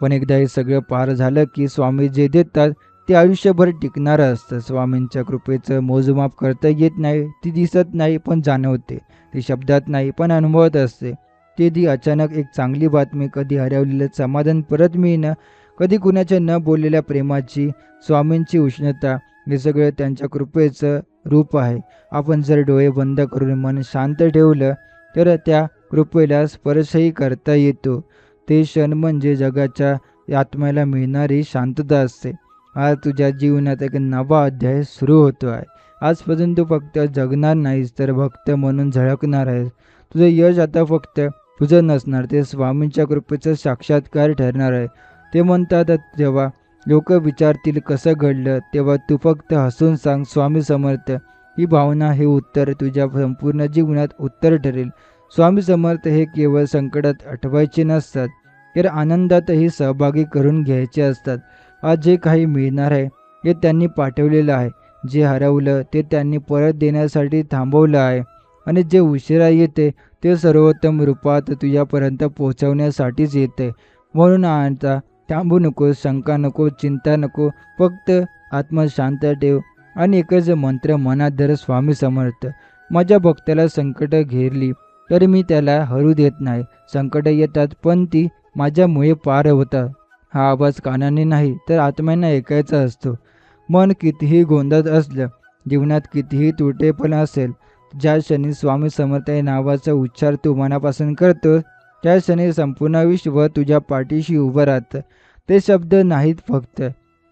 पण एकदा हे सगळं पार झालं की स्वामी जे देतात ते आयुष्यभर टिकणारं असतं. स्वामींच्या कृपेचं मोजमाप करता येत नाही. ती दिसत नाही पण जाणवते. ती शब्दात नाही पण अनुभवत असते. कधी अचानक एक चांगली बातमी, कधी हरवलेलं समाधान परत मिळणं, कधी कुणाच्या न बोललेल्या प्रेमाची, स्वामींची उष्णता, हे सगळं त्यांच्या कृपेचं रूप आहे. आपण जर डोळे बंद करून मन शांत ठेवलं तर त्या कृपेला स्पर्शही करता येतो. ते क्षण म्हणजे जगाच्या आत्म्याला मिळणारी शांतता असते. आज तुझ्या जीवनात एक नवा अध्याय सुरू होतो आहे. आजपासून तू फक्त जगणार नाहीस तर भक्त म्हणून झळकणार आहेस. तुझं यश आता फक्त तुझं नसणार, ते स्वामींच्या कृपेचा साक्षात्कार ठरणार आहे. ते म्हणतात, जेव्हा लोक विचारतील कसं घडलं, तेव्हा तू फक्त हसून सांग, स्वामी समर्थ. ही भावना, हे उत्तर तुझ्या संपूर्ण जीवनात उत्तर ठरेल. स्वामी समर्थ हे केवळ संकटात आठवायचे नसतात, तर आनंदातही सहभागी करून घ्यायचे असतात. आज जे काही मिळणार आहे हे त्यांनी पाठवलेलं आहे. जे हरवलं ते त्यांनी परत देण्यासाठी थांबवलं आहे. आणि जे उशिरा येते ते सर्वोत्तम रूपात तुझ्यापर्यंत पोहोचवण्यासाठीच येते. म्हणून आता थांबू नको, शंका नको, चिंता नको. फक्त आत्मा शांत ठेव आणि एकच मंत्र मनात धर, स्वामी समर्थ. माझ्या भक्ताला संकट घेरली तरी मी त्याला हरू देत नाही. संकट येतात पण ती माझ्यामुळे पार होतात. हा आवाज कानाने नाही तर आत्म्याने ऐकायचा असतो. मन कितीही गोंधळत असलं, जीवनात कितीही तुटेपण असेल, ज्या क्षणी स्वामी समर्थ या नावाचा उच्चार तू मनापासून करतो त्या क्षणी संपूर्ण विश्व तुझ्या पाठीशी उभं राहतं. ते शब्द नाहीत फक्त,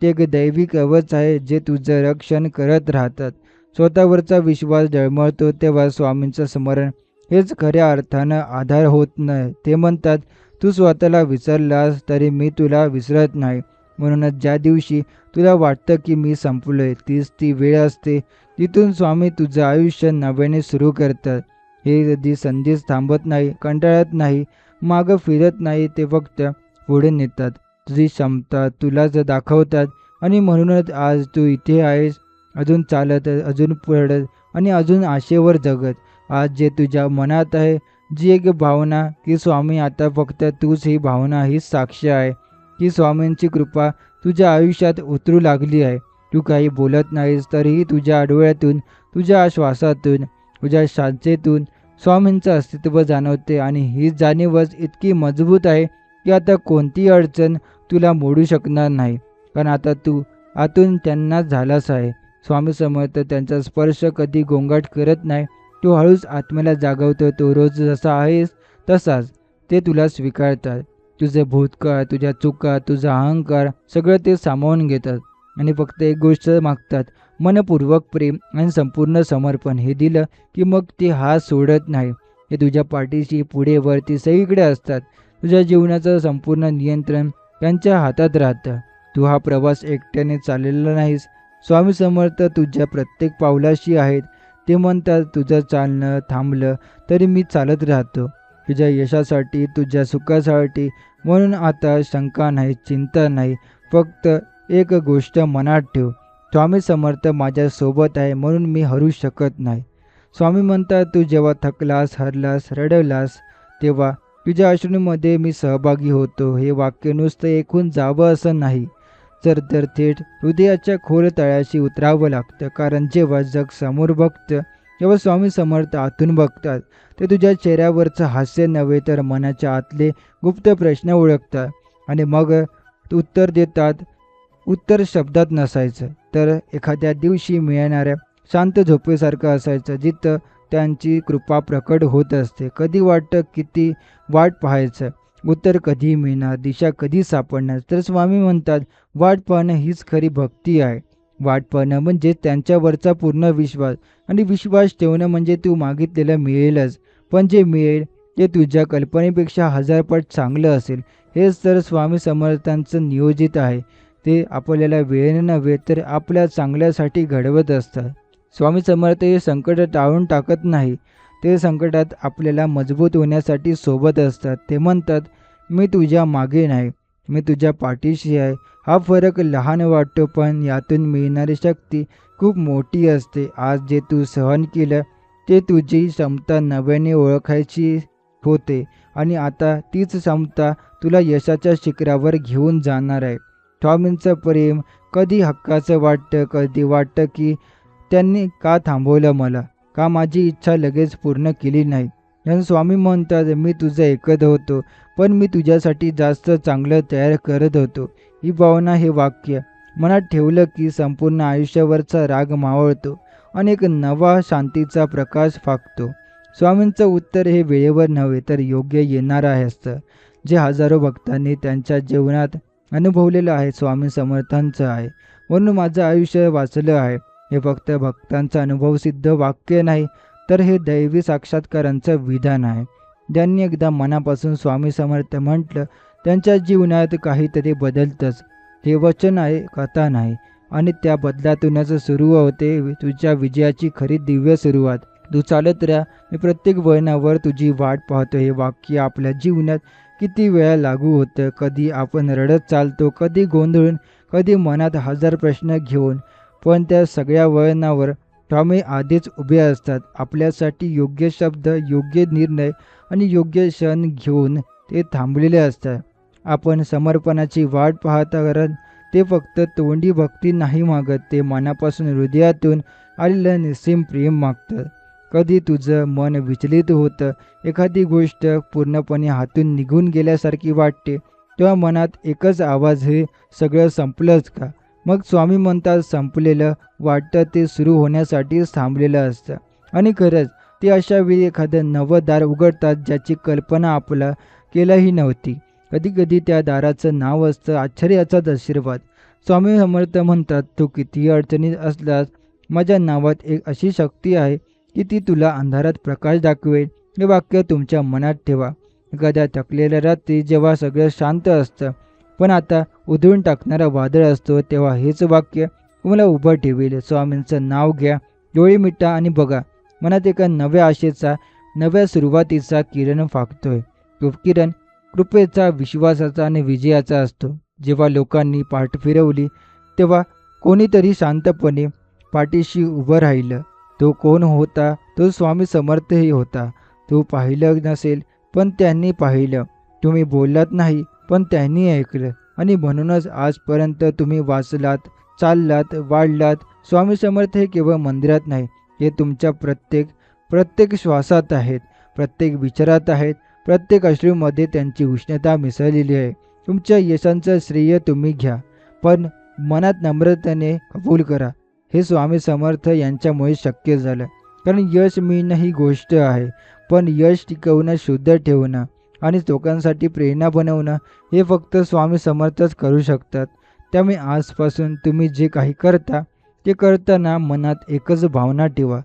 ते एक दैवी कवच आहे जे तुझं रक्षण करत राहतात. स्वतःवरचा विश्वास डळमळतो तेव्हा स्वामींचं स्मरण हेच खऱ्या अर्थानं आधार होत नाही. ते म्हणतात, तू स्वतःला विसरलास तरी मी तुला विसरत नाही. म्हणूनच ज्या दिवशी तुला वाटतं की मी संपलोय, तीच ती वेळ असते तिथून स्वामी तुझं आयुष्य नव्याने सुरू करतात. हे कधी संधीच थांबत नाही, कंटाळत नाही, मागं फिरत नाही. ते फक्त पुढे नेतात, तुझी क्षमता तुलाच दाखवतात. आणि म्हणूनच आज तू इथे आहेस, अजून चालत, अजून पडत आणि अजून आशेवर जगत. आज जे तुझ्या मनात आहे, जी एक भावना की स्वामी आता फक्त तूच, ही भावना ही साक्ष आहे की स्वामींची कृपा तुझ्या आयुष्यात उतरू लागली आहे. तू काही बोलत नाहीस तरीही तुझ्या डोळ्यातून, तुझ्या श्वासातून, तुझ्या शांततेतून स्वामींचं अस्तित्व जाणवते. आणि ही जाणीवच इतकी मजबूत आहे की आता कोणतीही अडचण तुला मोडू शकणार नाही. कारण आता तू आतून त्यांना झालाच आहे. स्वामी समर्थ त्यांचा स्पर्श कधी गोंगाट करत नाही. तू हळूच आत्म्याला जागवतो. तो रोज जसा आहेस तसाच ते तुला स्वीकारतात. तुझे भूतकाळ, तुझ्या चुका, तुझा अहंकार सगळं ते सामावून घेतात आणि फक्त एक गोष्ट मागतात, मनपूर्वक प्रेम आणि संपूर्ण समर्पण. हे दिलं की मग ते हात सोडत नाही. हे तुझ्या पाठीशी, पुढे, वरती सगळीकडे असतात. तुझ्या जीवनाचं संपूर्ण नियंत्रण त्यांच्या हातात राहतं. तू हा प्रवास एकट्याने चाललेला नाहीस. स्वामी समर्थ तुझ्या प्रत्येक पावलाशी आहेत. ते म्हणतात, तुझं चालणं थांबलं तरी मी चालत राहतो, तुझ्या यशासाठी, तुझ्या सुखासाठी. म्हणून आता शंका नाही, चिंता नाही. फक्त एक गोष्ट मनात ठेव, स्वामी समर्थ माझ्या सोबत आहे म्हणून मी हरू शकत नाही. स्वामी म्हणतात, तू जेव्हा थकलास, हरलास, रडलास तेव्हा तुझ्या अश्रूंमध्ये मी सहभागी होतो. हे वाक्य नुसतं ऐकून जावं असं नाही, तर थेट हृदयाच्या खोल तळाशी उतरावं लागतं. कारण जेव्हा जग समोर बघतं तेव्हा स्वामी समर्थ आतून बघतात. ते तुझ्या चेहऱ्यावरचं हास्य नव्हे तर मनाच्या आतले गुप्त प्रश्न ओळखतात. आणि मग उत्तर देतात. उत्तर शब्दात नसायचं, तर एखाद्या दिवशी मिळणाऱ्या शांत झोपेसारखं असायचं, जिथं त्यांची कृपा प्रकट होत असते. कधी वाटतं किती वाट पाहायचं, उत्तर कधी मिळणार, दिशा कधी सापडणार. तर स्वामी म्हणतात, वाट पाहणं हीच खरी भक्ती आहे. वाट पाहणं म्हणजे त्यांच्यावरचा पूर्ण विश्वास, आणि विश्वास ठेवणं म्हणजे तू मागितलेलं मिळेलच, पण जे मिळेल ते तुझ्या कल्पनेपेक्षा हजारपट चांगलं असेल. हेच तर स्वामी समर्थांचं नियोजित आहे. ते आपल्याला वेळेने नव्हे तर आपल्या चांगल्यासाठी घडवत असतात. स्वामी समर्थ हे संकट टाळून टाकत नाही, ते संकटात आपल्याला मजबूत होण्यासाठी सोबत असतात. ते म्हणतात, मी तुझ्या मागे नाही, मी तुझ्या पाठीशी आहे. हा फरक लहान वाटतो, पण यातून मिळणारी शक्ती खूप मोठी असते. आज जे तू सहन केलं ते तुझी क्षमता नव्याने ओळखायची होते, आणि आता तीच क्षमता तुला यशाच्या शिखरावर घेऊन जाणार आहे. स्वामींचं प्रेम कधी हक्काचं वाटतं, कधी वाटतं की त्यांनी का थांबवलं मला, का माझी इच्छा लगेच पूर्ण केली नाही. आणि स्वामी म्हणतात, मी तुझं ऐकत होतो, पण मी तुझ्यासाठी जास्त चांगलं तयार करत होतो. ही भावना, हे वाक्य मनात ठेवलं की संपूर्ण आयुष्यावरचा राग मावळतो आणि एक नवा शांतीचा प्रकाश फाकतो. स्वामींचं उत्तर हे वेळेवर नव्हे तर योग्य येणार आहे असतं, जे हजारो भक्तांनी त्यांच्या जीवनात अनुभवलेलं आहे. स्वामी समर्थांचं आहे म्हणून माझं आयुष्य वाचलं आहे. हे फक्त भक्तांचं अनुभवसिद्ध वाक्य नाही, तर हे दैवी साक्षात्कारांचं विधान आहे. ज्यांनी एकदा मनापासून स्वामी समर्थ म्हटलं, त्यांच्या जीवनात काहीतरी बदलतंच. हे वचन आहे, कथा नाही, आणि त्या बदलातूनच सुरू होते तुझ्या विजयाची खरी दिव्य सुरुवात. तू चालत राहा, मी प्रत्येक वळणावर तुझी वाट पाहतो. हे वाक्य आपल्या जीवनात किती वेळा लागू होतं. कधी आपण रडत चालतो, कधी गोंधळून, कधी मनात हजार प्रश्न घेऊन, पण त्या सगळ्या वळणावर स्वामी आधीच उभे असतात. आपल्यासाठी योग्य शब्द, योग्य निर्णय आणि योग्य क्षण घेऊन ते थांबलेले असतात. आपण समर्पणाची वाट पाहता, कारण ते फक्त तोंडी भक्ती नाही मागत, ते मनापासून हृदयातून आलेलं निस्सीम प्रेम मागतं. कधी तुझं मन विचलित होतं, एखादी गोष्ट पूर्णपणे हातून निघून गेल्यासारखी वाटते, तेव्हा मनात एकच आवाज, हे सगळं संपलंच का? मग स्वामी म्हणतात, संपलेलं वाटतं ते सुरू होण्यासाठीच थांबलेलं असतं. आणि खरंच ते अशा वेळी एखादं नवं दार उघडतात, ज्याची कल्पना आपला केलाही नव्हती. कधीकधी त्या दाराचं नाव असतं आश्चर्याचाच आशीर्वाद. स्वामी समर्थ म्हणतात, तू कितीही अडचणीत असलास, माझ्या नावात एक अशी शक्ती आहे की ती तुला अंधारात प्रकाश दाखवेल. हे वाक्य तुमच्या मनात ठेवा. एखाद्या थकलेल्या रात्री जेव्हा सगळं शांत असतं, पण आता उधळून टाकणारा वादळ असतो, तेव्हा हेच वाक्य तुम्हाला उभं ठेवेल. स्वामींचं नाव घ्या, डोळे मिटा आणि बघा, मनात एका नव्या आशेचा, नव्या सुरुवातीचा किरण फाकतोय. तो किरण कृपेचा, विश्वासाचा आणि विजयाचा असतो. जेव्हा लोकांनी पाठ फिरवली, तेव्हा कोणीतरी शांतपणे पाठीशी उभं राहिलं. तो कोण होता? तो स्वामी समर्थही होता. तो पाहिलं नसेल, पण त्यांनी पाहिलं. तुम्ही बोललात नाही, पण त्यांनी ऐकलं. आणि म्हणूनच आजपर्यंत तुम्ही वाचलात, चाललात, वाढलात. स्वामी समर्थ हे केवळ मंदिरात नाही, हे तुमच्या प्रत्येक श्वासात आहेत, प्रत्येक विचारात आहेत, प्रत्येक अश्रूमध्ये त्यांची उष्णता मिसळलेली आहे. तुमच्या यशांचं श्रेय तुम्ही घ्या, पण मनात नम्रतेने कबूल करा. हे स्वामी समर्थ यांच्यामुळे शक्य झालं. कारण यश मिळणं ही गोष्ट आहे, पण यश टिकवणं, शुद्ध ठेवणं आणि लोकांसाठी प्रेरणा बनवणं हे फक्त स्वामी समर्थच करू शकतात. त्यामुळे आजपासून तुम्ही जे काही करता, ते करताना मनात एकच भावना ठेवा,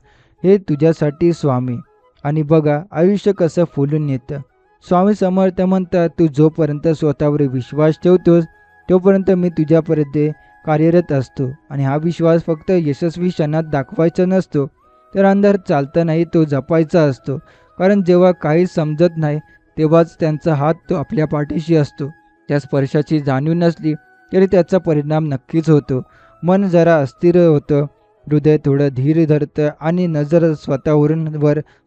हे तुझ्यासाठी स्वामी. आणि बघा आयुष्य कसं फुलून येतं. स्वामी समर्थ म्हणतात, तू जोपर्यंत स्वतःवर विश्वास ठेवतोस, तोपर्यंत मी तुझ्यापर्यंत कार्यरत असतो. आणि हा विश्वास फक्त यशस्वी क्षणात दाखवायचा नसतो, तर अंधारात चालतानाही तो जपायचा असतो. कारण जेव्हा काहीच समजत नाही, तेव्हाच त्यांचा हात तो आपल्या पाठीशी असतो. त्या स्पर्शाची जाणीव नसली तरी त्याचा परिणाम नक्कीच होतो. मन जरा अस्थिर होतं, हृदय थोडं धीर धरतं आणि नजर स्वतःवरून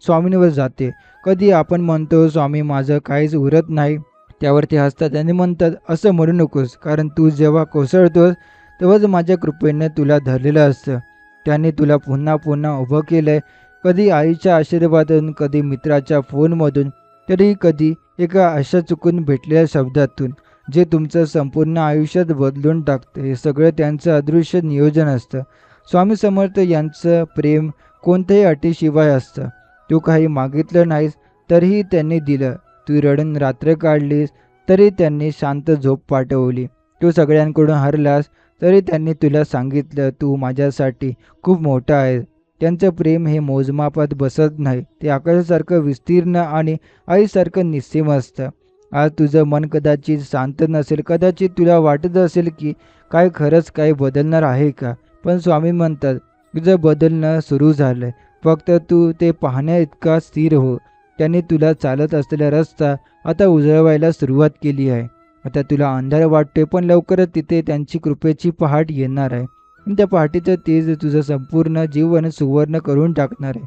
स्वामींवर जाते. कधी आपण म्हणतो, स्वामी माझं काहीच उरत नाही. त्यावर ते हसतात आणि म्हणतात, असं म्हणू नकोस, कारण तू जेव्हा कोसळतोस तेव्हाच माझ्या कृपेने तुला धरलेलं असतं. त्याने तुला पुन्हा पुन्हा उभं केलंय. कधी आईच्या आशीर्वादातून, कधी मित्राच्या फोनमधून, तरी कधी एका अशा चुकून भेटलेल्या शब्दातून. जे तुमचं संपूर्ण आयुष्यात बदलून टाकतं. हे सगळं त्यांचं अदृश्य नियोजन असतं. स्वामी समर्थ यांचं प्रेम कोणत्याही अटीशिवाय असतं. तू काही मागितलं नाहीस तरीही त्यांनी दिलं. तू रडून रात्र काढलीस तरी त्यांनी शांत झोप पाठवली. तू सगळ्यांकडून हरलास तरी त्यांनी तुला सांगितलं तू माझ्यासाठी खूप मोठा आहेस. त्यांचं प्रेम हे मोजमापात बसत नाही. ते आकाशासारखं विस्तीर्ण आणि आईसारखं निस्सीम असतं. आज तुझं मन कदाचित शांत नसेल, कदाचित तुला वाटत असेल की काय खरंच काही बदलणार आहे का? पण स्वामी म्हणतात तुझं बदलणं सुरू झालंय. फक्त तू ते पाहण्या इतका स्थिर हो. त्यांनी तुला चालत असलेला रस्ता आता उजळवायला सुरुवात केली आहे. आता तुला अंधार वाटतोय पण लवकरच तिथे त्यांची कृपेची पहाट येणार आहे. आणि त्या पहाटेचं तेज तुझं संपूर्ण जीवन सुवर्ण करून टाकणार आहे.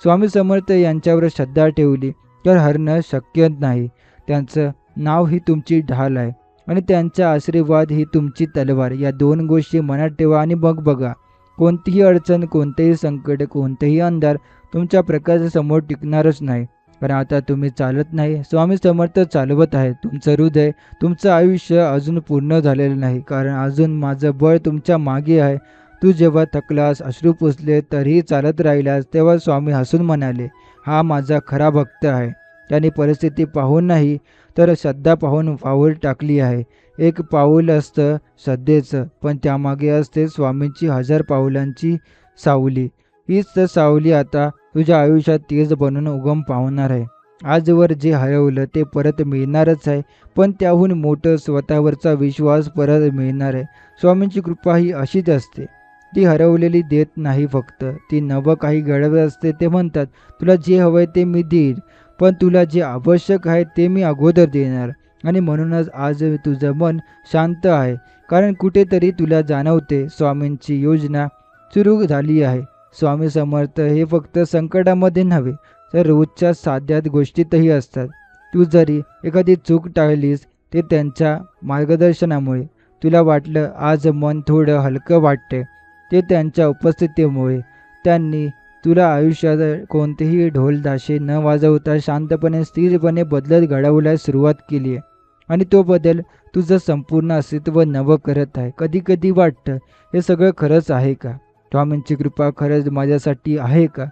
स्वामी समर्थ यांच्यावर श्रद्धा ठेवली तर हरणं शक्य नाही. त्यांचं नाव ही तुमची ढाल आहे आणि त्यांचा आशीर्वाद ही तुमची तलवार. या दोन गोष्टी मनात ठेवा आणि मग बघा, कोणतीही अडचण, कोणतेही संकट, कोणतेही अंधार तुमच्या प्रकाशासमोर टिकणारच नाही. कारण आता तुम्ही चालत नाही, स्वामी समर्थ चालवत आहे. तुमचं हृदय, तुमचं आयुष्य अजून पूर्ण झालेलं नाही, कारण अजून माझं बळ तुमच्या मागे आहे. तू जेव्हा थकलास, अश्रू पुसले तरीही चालत राहिलास, तेव्हा स्वामी हसून म्हणाले, हा माझा खरा भक्त आहे. त्याने परिस्थिती पाहून नाही तर श्रद्धा पाहून पाऊल टाकली आहे. एक पाऊल असतं श्रद्धेचं, पण त्यामागे असते स्वामींची 1000 पाऊलांची सावली. हीच तर सावली आता तुझ्या आयुष्यात तेज बनून उगम पावणार आहे. आजवर जे हरवलं ते परत मिळणारच आहे, पण त्याहून मोठं स्वतःवरचा विश्वास परत मिळणार आहे. स्वामींची कृपा ही अशीच असते. ती हरवलेली देत नाही फक्त, ती नवं काही घडवत असते. ते म्हणतात तुला जे हवंय ते मी देईन, पण तुला जे आवश्यक आहे ते मी अगोदर देणार. आणि म्हणूनच आज तुझं मन शांत आहे, कारण कुठेतरी तुला जाणवते स्वामींची योजना सुरू झाली आहे. स्वामी समर्थ हे फक्त संकटामध्ये नव्हे तर रोजच्या साध्यात गोष्टीतही असतात. तू जरी एखादी चूक टाळलीस ते त्यांच्या मार्गदर्शनामुळे. तुला वाटलं आज मन थोडं हलकं वाटते, ते त्यांच्या उपस्थितीमुळे. त्यांनी तुला आयुष्यात कोणतेही ढोलताशे न वाजवता शांतपणे, स्थिरपणे बदलत घडवण्यास सुरुवात केली आहे. आणि तो बदल तुझं संपूर्ण अस्तित्व नवं करत आहे. कधी कधी वाटतं हे सगळं खरंच आहे का? स्वामींची कृपा खरंच माझ्यासाठी आहे का?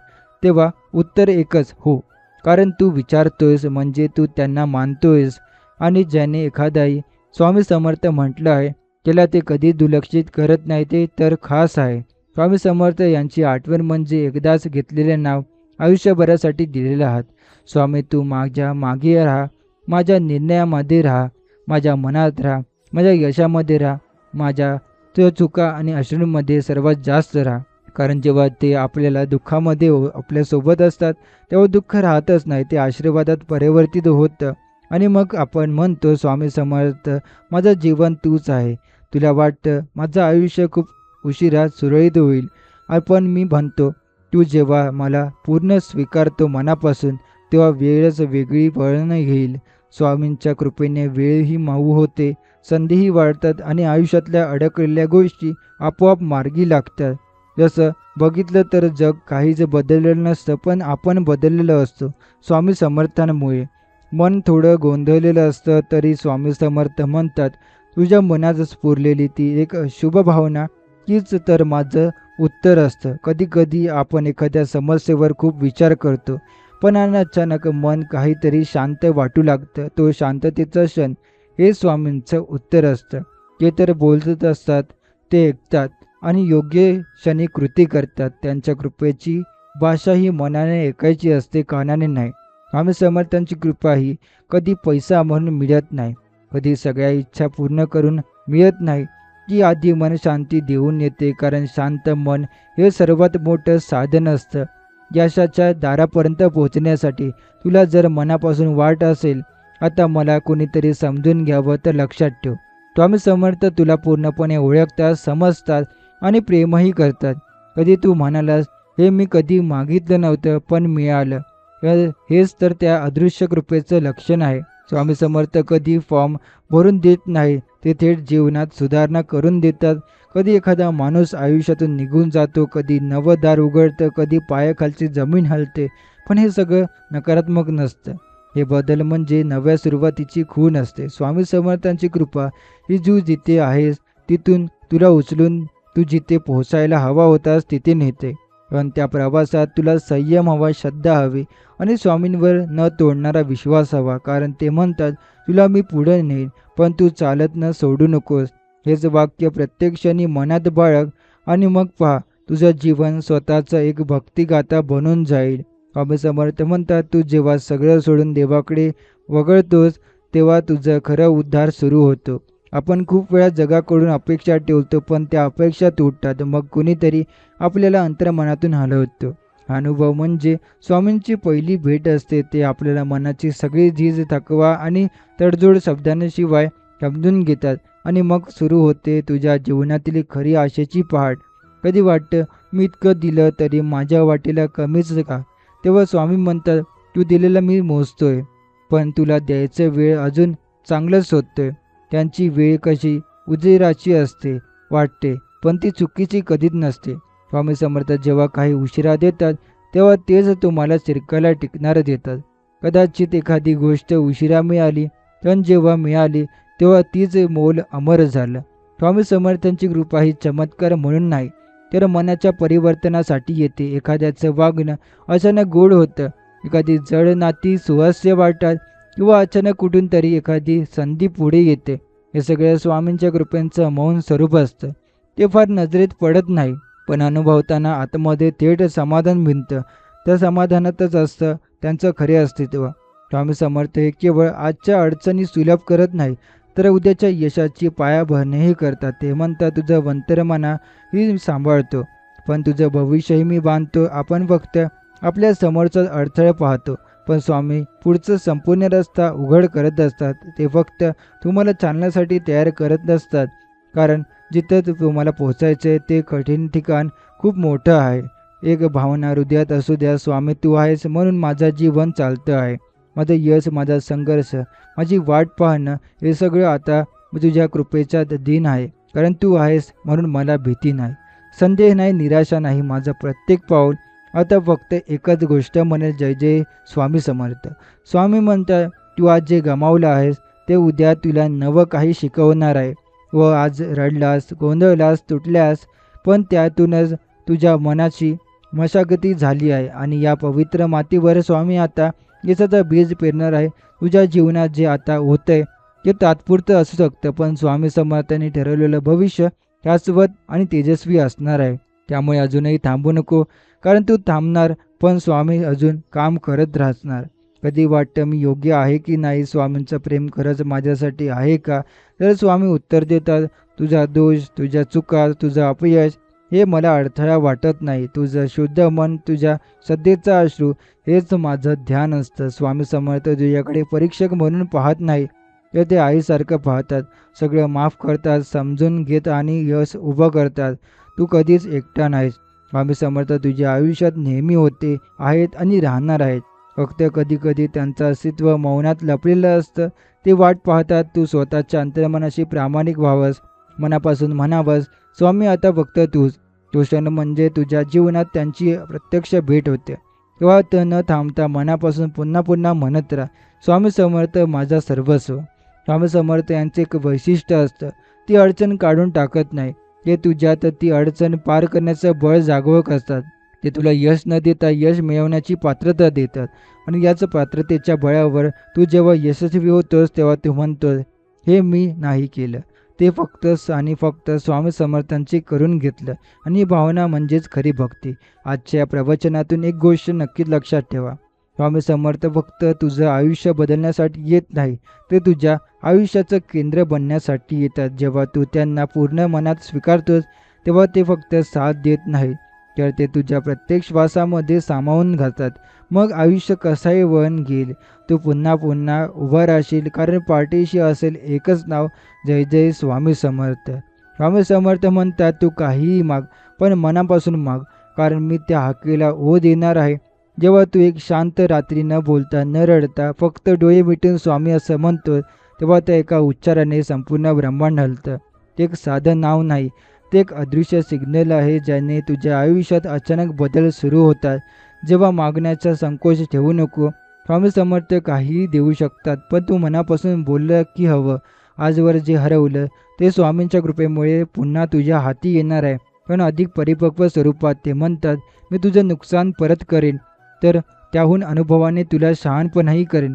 तेव्हा उत्तर एकच, हो. कारण तू विचारतोयस म्हणजे तू त्यांना मानतोयस. आणि ज्याने एखादाही स्वामी समर्थ म्हटलं आहे त्याला ते कधी दुर्लक्षित करत नाही, ते तर खास आहे. स्वामी समर्थ यांची आठवण म्हणजे एकदाच घेतलेले नाव आयुष्यभरासाठी दिलेले आहात. स्वामी तू माझ्या मागे राहा, माझ्या निर्णयामध्ये राहा, माझ्या मनात राहा, माझ्या यशामध्ये राहा, माझ्या चुका आणि अश्रूंमध्ये सर्वात जास्त राहा. कारण जेव्हा ते आपल्याला दुःखामध्ये आपल्यासोबत असतात तेव्हा दुःख राहतच नाही, ते आशीर्वादात परिवर्तित होतं. आणि मग आपण म्हणतो स्वामी समर्थ माझं जीवन तूच आहे. तुला वाटतं माझं आयुष्य खूप उशिरा सुरळीत होईल, पण मी म्हणतो तू जेव्हा मला पूर्ण स्वीकारतो मनापासून तेव्हा वेळच वेगळी वळण घेईल. स्वामींच्या कृपेने वेळही मऊ होते, संधीही वाढतात आणि आयुष्यातल्या अडकलेल्या गोष्टी आपोआप मार्गी लागतात. जसं बघितलं तर जग काहीच बदललेलं नसतं, पण आपण बदललेलं असतो स्वामी समर्थांमुळे. मन थोडं गोंधळलेलं असतं तरी स्वामी समर्थ म्हणतात तुझ्या मनात स्फुरलेली ती एक शुभ भावना हीच तर माझं उत्तर असतं. कधी कधी आपण एखाद्या समस्येवर खूप विचार करतो, पण अचानक मन काहीतरी शांत वाटू लागतं. तो शांततेचा क्षण हे स्वामींचं उत्तर असतं. ते तर बोलत असतात, ते ऐकतात आणि योग्य क्षणी कृती करतात. त्यांच्या कृपेची भाषा ही मनाने ऐकायची असते, कानाने नाही. स्वामी समर्थांची कृपा ही कधी पैसा म्हणून मिळत नाही, कधी सगळ्या इच्छा पूर्ण करून मिळत नाही. ती आधी मन शांती देऊन येते, कारण शांत मन हे सर्वात मोठं साधन असतं यशाच्या दारापर्यंत पोहोचण्यासाठी. तुला जर मनापासून वाट असेल आता मला कोणीतरी समजून घ्यावं, तर लक्षात ठेव स्वामी समर्थ तुला पूर्णपणे ओळखतात, समजतात आणि प्रेमही करतात. कधी तू म्हणालास हे मी कधी मागितलं नव्हतं पण मिळालं, हेच तर त्या अदृश्य कृपेचं लक्षण आहे. स्वामी समर्थ कधी फॉर्म भरून देत नाही, ते थेट जीवनात सुधारणा करून देतात. कधी एखादा माणूस आयुष्यातून निघून जातो, कधी नवं दार उघडतं, कधी पायाखालची जमीन हलते. पण हे सगळं नकारात्मक नसतं, हे बदल म्हणजे नव्या सुरुवातीची खूण असते. स्वामी समर्थांची कृपा ही तू जिथे आहेस तिथून तुला उचलून तू जिथे पोहोचायला हवा होतास तिथे नेते. पण त्या प्रवासात तुला संयम हवा, श्रद्धा हवी आणि स्वामींवर न तोडणारा विश्वास हवा. कारण ते म्हणतात, तुला मी पुढे नेईन, पण तू चालत न सोडू नकोस. हेच वाक्य प्रत्येक क्षणी मनात बाळग आणि मग पहा, तुझं जीवन स्वतःचं एक भक्तिगाथा बनून जाईल. स्वामी समर्थ म्हणतात, तू जेव्हा सगळं सोडून देवाकडे वगळतोस तेव्हा तुझं खरं उद्धार सुरू होतो. आपण खूप वेळा जगाकडून अपेक्षा ठेवतो, पण त्या अपेक्षा तुटतात. मग कुणीतरी आपल्याला अंतर्मनातून हलवतो. हा अनुभव म्हणजे स्वामींची पहिली भेट असते. ते आपल्याला मनाची सगळी झीज, थकवा आणि तडजोड शब्दांशिवाय समजून घेतात आणि मग सुरू होते तुझ्या जीवनातील खरी आशेची पहाट. कधी वाटतं, मी इतकं दिलं तरी माझ्या वाटेला कमीच का? तेव्हा स्वामी म्हणतात, तू दिलेलं मी मोजतोय, पण तुला द्यायचं वेळ अजून चांगलंच शोधतोय. त्यांची वेळ कशी उजेराची असते वाटते, पण ती चुकीची कधीच नसते. स्वामी समर्थ जेव्हा काही उशिरा देतात तेव्हा तेच तुम्हाला चिरकाला टिकणारं देतात. कदाचित एखादी गोष्ट उशिरा मिळाली, पण जेव्हा मिळाली तेव्हा तीच मोल अमर झालं. स्वामी समर्थांची कृपा ही चमत्कार म्हणून नाही, तर मनाच्या परिवर्तनासाठी येते. एखाद्याचं वागणं अचानक गोड होतं, एखादी जड नाती सुहास्य वाटतात किंवा अचानक कुठून तरी एखादी संधी पुढे येते. हे सगळं स्वामींच्या कृपेचं मौन स्वरूप असतं. ते फार नजरेत पडत नाही, पण अनुभवताना आतमध्ये थेट समाधान भिनतं. त्या समाधानातच असतं त्यांचं खरे अस्तित्व. स्वामी समर्थ हे केवळ आजच्या अडचणी सुलभ करत नाही, तर उद्याच्या यशाची पायाभरणीही करतात. ते म्हणतात, तुझं अंतर्मना ही सांभाळतो, पण तुझं भविष्यही मी बांधतो. आपण फक्त आपल्या समोरचा अडथळे पाहतो, पण स्वामी पुढचं संपूर्ण रस्ता उघड करत असतात. ते फक्त तुम्हाला चालण्यासाठी तयार करत असतात, कारण जिथं तुम्हाला पोहोचायचं आहे ते कठीण ठिकाण खूप मोठं आहे. एक भावना हृदयात असू द्या, स्वामी तू आहेस म्हणून माझं जीवन चालतं आहे. माझं यश, माझा संघर्ष, माझी वाट पाहणं हे सगळं आता मी तुझ्या कृपेच्या अधीन आहे. कारण तू आहेस म्हणून मला भीती नाही, संदेह नाही, निराशा नाही. माझं प्रत्येक पाऊल आता फक्त एकच गोष्ट म्हणेल, जय जय स्वामी समर्थ. स्वामी म्हणतात, तू आज जे गमावलं आहेस ते उद्या तुला नवं काही शिकवणार आहे. व आज रडलास, गोंधळलास, तुटल्यास, पण त्यातूनच तुझ्या मनाची मशागती झाली आहे आणि या पवित्र मातीवर स्वामी आता यशाचं बीज पेरणार आहे. तुझ्या जीवनात जे आता होतंय ते तात्पुरतं असू शकतं, पण स्वामी समर्थांनी ठरवलेलं भविष्य शाश्वत आणि तेजस्वी असणार आहे. त्यामुळे अजूनही थांबू नको, कारण तू थांबणार पण स्वामी अजून काम करत राहणार. कधी वाटतं मी योग्य आहे की नाही, स्वामींचं प्रेम खरंच माझ्यासाठी आहे का? तर स्वामी उत्तर देतात, तुझा दोष, तुझ्या चुका, तुझं अपयश हे मला अडथळा वाटत नाही. तुझं शुद्ध मन, तुझ्या श्रद्धेचा अश्रू हेच माझं ध्यान असतं. स्वामी समर्थ तुझ्याकडे परीक्षक म्हणून पाहत नाही, तर ते आईसारखं पाहतात. सगळं माफ करतात, समजून घेत आणि यश उभं करतात. तू कधीच एकटा नाहीस. स्वामी समर्थ तुझ्या आयुष्यात नेहमी होते, आहेत आणि राहणार आहेत. फक्त कधी कधी त्यांचं अस्तित्व मौनात लपलेलं असतं. ते वाट पाहतात तू स्वतःच्या अंतर्मनाशी प्रामाणिक व्हावंस, मनापासून म्हणावंस, स्वामी आता फक्त तूच. तो क्षण म्हणजे तुझ्या जीवनात त्यांची प्रत्यक्ष भेट होते. तेव्हा तर न थांबता मनापासून पुन्हा पुन्हा म्हणत राहा, स्वामी समर्थ माझा सर्वस्व. स्वामी समर्थ यांचे एक वैशिष्ट्य असतं, ती अडचण काढून टाकत नाही. ते तुझ्यात ती अडचण पार करण्याचं बळ जागवत असतात. ते तुला यश न देता यश मिळवण्याची पात्रता देतात आणि याच पात्रतेच्या बळावर तू जेव्हा यशस्वी होतोस तेव्हा तू म्हणतोस, हे मी नाही केलं, ते फक्त स्वामी समर्थांचे करून घेतलं. आणि ही भावना म्हणजेच खरी भक्ती. आजच्या प्रवचनातून एक गोष्ट नक्कीच लक्षात ठेवा, स्वामी समर्थ फक्त तुझं आयुष्य बदलण्यासाठी येत नाही, ते तुझ्या आयुष्याचं केंद्र बनण्यासाठी येतात. जेव्हा तू त्यांना पूर्ण मनात स्वीकारतोस तेव्हा ते फक्त साथ देत नाहीत, तर ते तुझ्या प्रत्येक श्वासामध्ये सामावून घालतात. मग आयुष्य कसाही वळण घेईल, तू पुन्हा पुन्हा उभा राहशील, कारण पाठीशी असेल एकच नाव, जय जय स्वामी समर्थ. स्वामी समर्थ म्हणतात, तू काहीही माग, पण मनापासून माग, कारण मी त्या हाकेला ओ देणार आहे. जेव्हा तू एक शांत रात्री न बोलता न रडता फक्त डोळे मिटून स्वामी असं म्हणतो, तेव्हा त्या एका उच्चाराने संपूर्ण ब्रह्मांड हलतं. ते एक साधं नाव नाही, ते एक अदृश्य सिग्नल आहे, ज्याने तुझ्या आयुष्यात अचानक बदल सुरू होतात. जेव्हा मागण्याचा संकोच ठेवू नको, स्वामी समर्थ काहीही देऊ शकतात, पण तू मनापासून बोललं की हवं. आजवर जे हरवलं ते स्वामींच्या कृपेमुळे पुन्हा तुझ्या हाती येणार आहे, पण अधिक परिपक्व स्वरूपात. ते म्हणतात, मी तुझं नुकसान परत करेन, तर त्याहून अनुभवाने तुला शहाणपणाही करेन.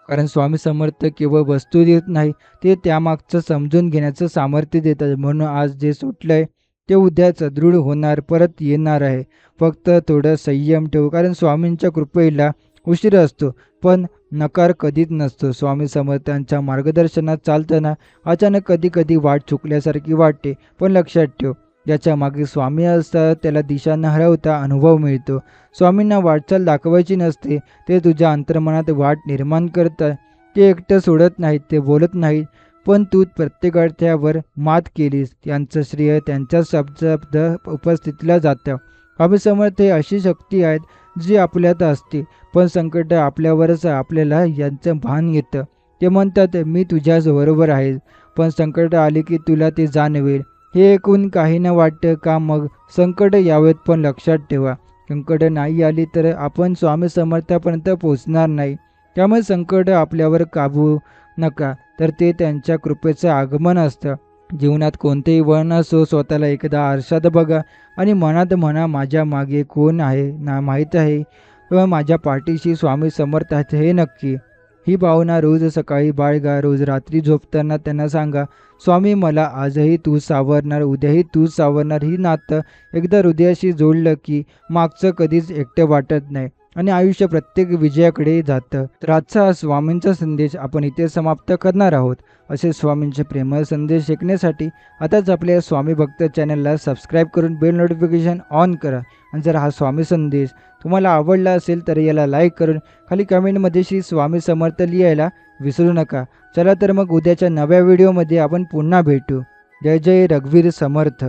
कारण स्वामी समर्थ केवळ वस्तू देत नाही, ते त्यामागचं समजून घेण्याचं सामर्थ्य देतात. म्हणून आज जे सुटलंय ते उद्या सदृढ होणार, परत येणार आहे. फक्त थोडं संयम ठेव, कारण स्वामींच्या कृपेला उशीर असतो, पण नकार कधीच नसतो. स्वामी समर्थांच्या मार्गदर्शनात चालताना अचानक कधी कधी वाट चुकल्यासारखी वाटते, पण लक्षात ठेव, ज्याच्या मागे स्वामी असतात त्याला दिशा न हरवता अनुभव मिळतो. स्वामींना वाटचाल दाखवायची नसते, ते तुझ्या अंतर्मनात वाट निर्माण करतात. ते एकटं सोडत नाहीत, ते बोलत नाहीत, पण तू प्रत्येक अडथळ्यावर मात केलीस, त्यांचं श्रेय त्यांच्या शब्द उपस्थितीला जातं. स्वामी समर्थ ही अशी शक्ती आहेत जी आपल्यात असते, पण संकट आपल्यावरच आपल्याला यांचं भान येतं. ते म्हणतात, मी तुझ्याच बरोबर आहे, पण संकट आले की तुला ते जाणवेल. हे ऐकून काही न वाटतं का? मग संकट यावेत, पण लक्षात ठेवा, संकट नाही आली तर आपण स्वामी समर्थापर्यंत पोहोचणार नाही. त्यामुळे संकट आपल्यावर काबू नका, तर ते त्यांच्या कृपेचं आगमन असतं. जीवनात कोणतेही वळण असो, स्वतःला एकदा आरशात बघा आणि मनात म्हणा, माझ्या मागे कोण आहे ना माहीत आहे, किंवा माझ्या पाठीशी स्वामी समर्थ आहेत हे नक्की. ही भावना रोज सकाळी बाळगा, रोज रात्री झोपताना त्यांना सांगा, स्वामी मला आजही तू सावरणार, उद्याही तू सावरणार. ही नातं एकदा हृदयाशी जोडलं की मागचं कधीच एकटं वाटत नाही आणि आयुष्य प्रत्येक विजयाकडे जातं. तर आजचा हा स्वामींचा संदेश आपण इथे समाप्त करणार आहोत. असे स्वामींचे प्रेमळ संदेश ऐकण्यासाठी आताच आपल्या स्वामी भक्त चॅनलला सबस्क्राईब करून बेल नोटिफिकेशन ऑन करा. आणि जर हा स्वामी संदेश तुम्हाला आवडला असेल तर याला लाईक करून खाली कमेंटमध्ये श्री स्वामी समर्थ लिहायला विसरू नका. चला तर मग उद्याच्या नव्या व्हिडिओमध्ये आपण पुन्हा भेटू. जय जय रघुवीर समर्थ.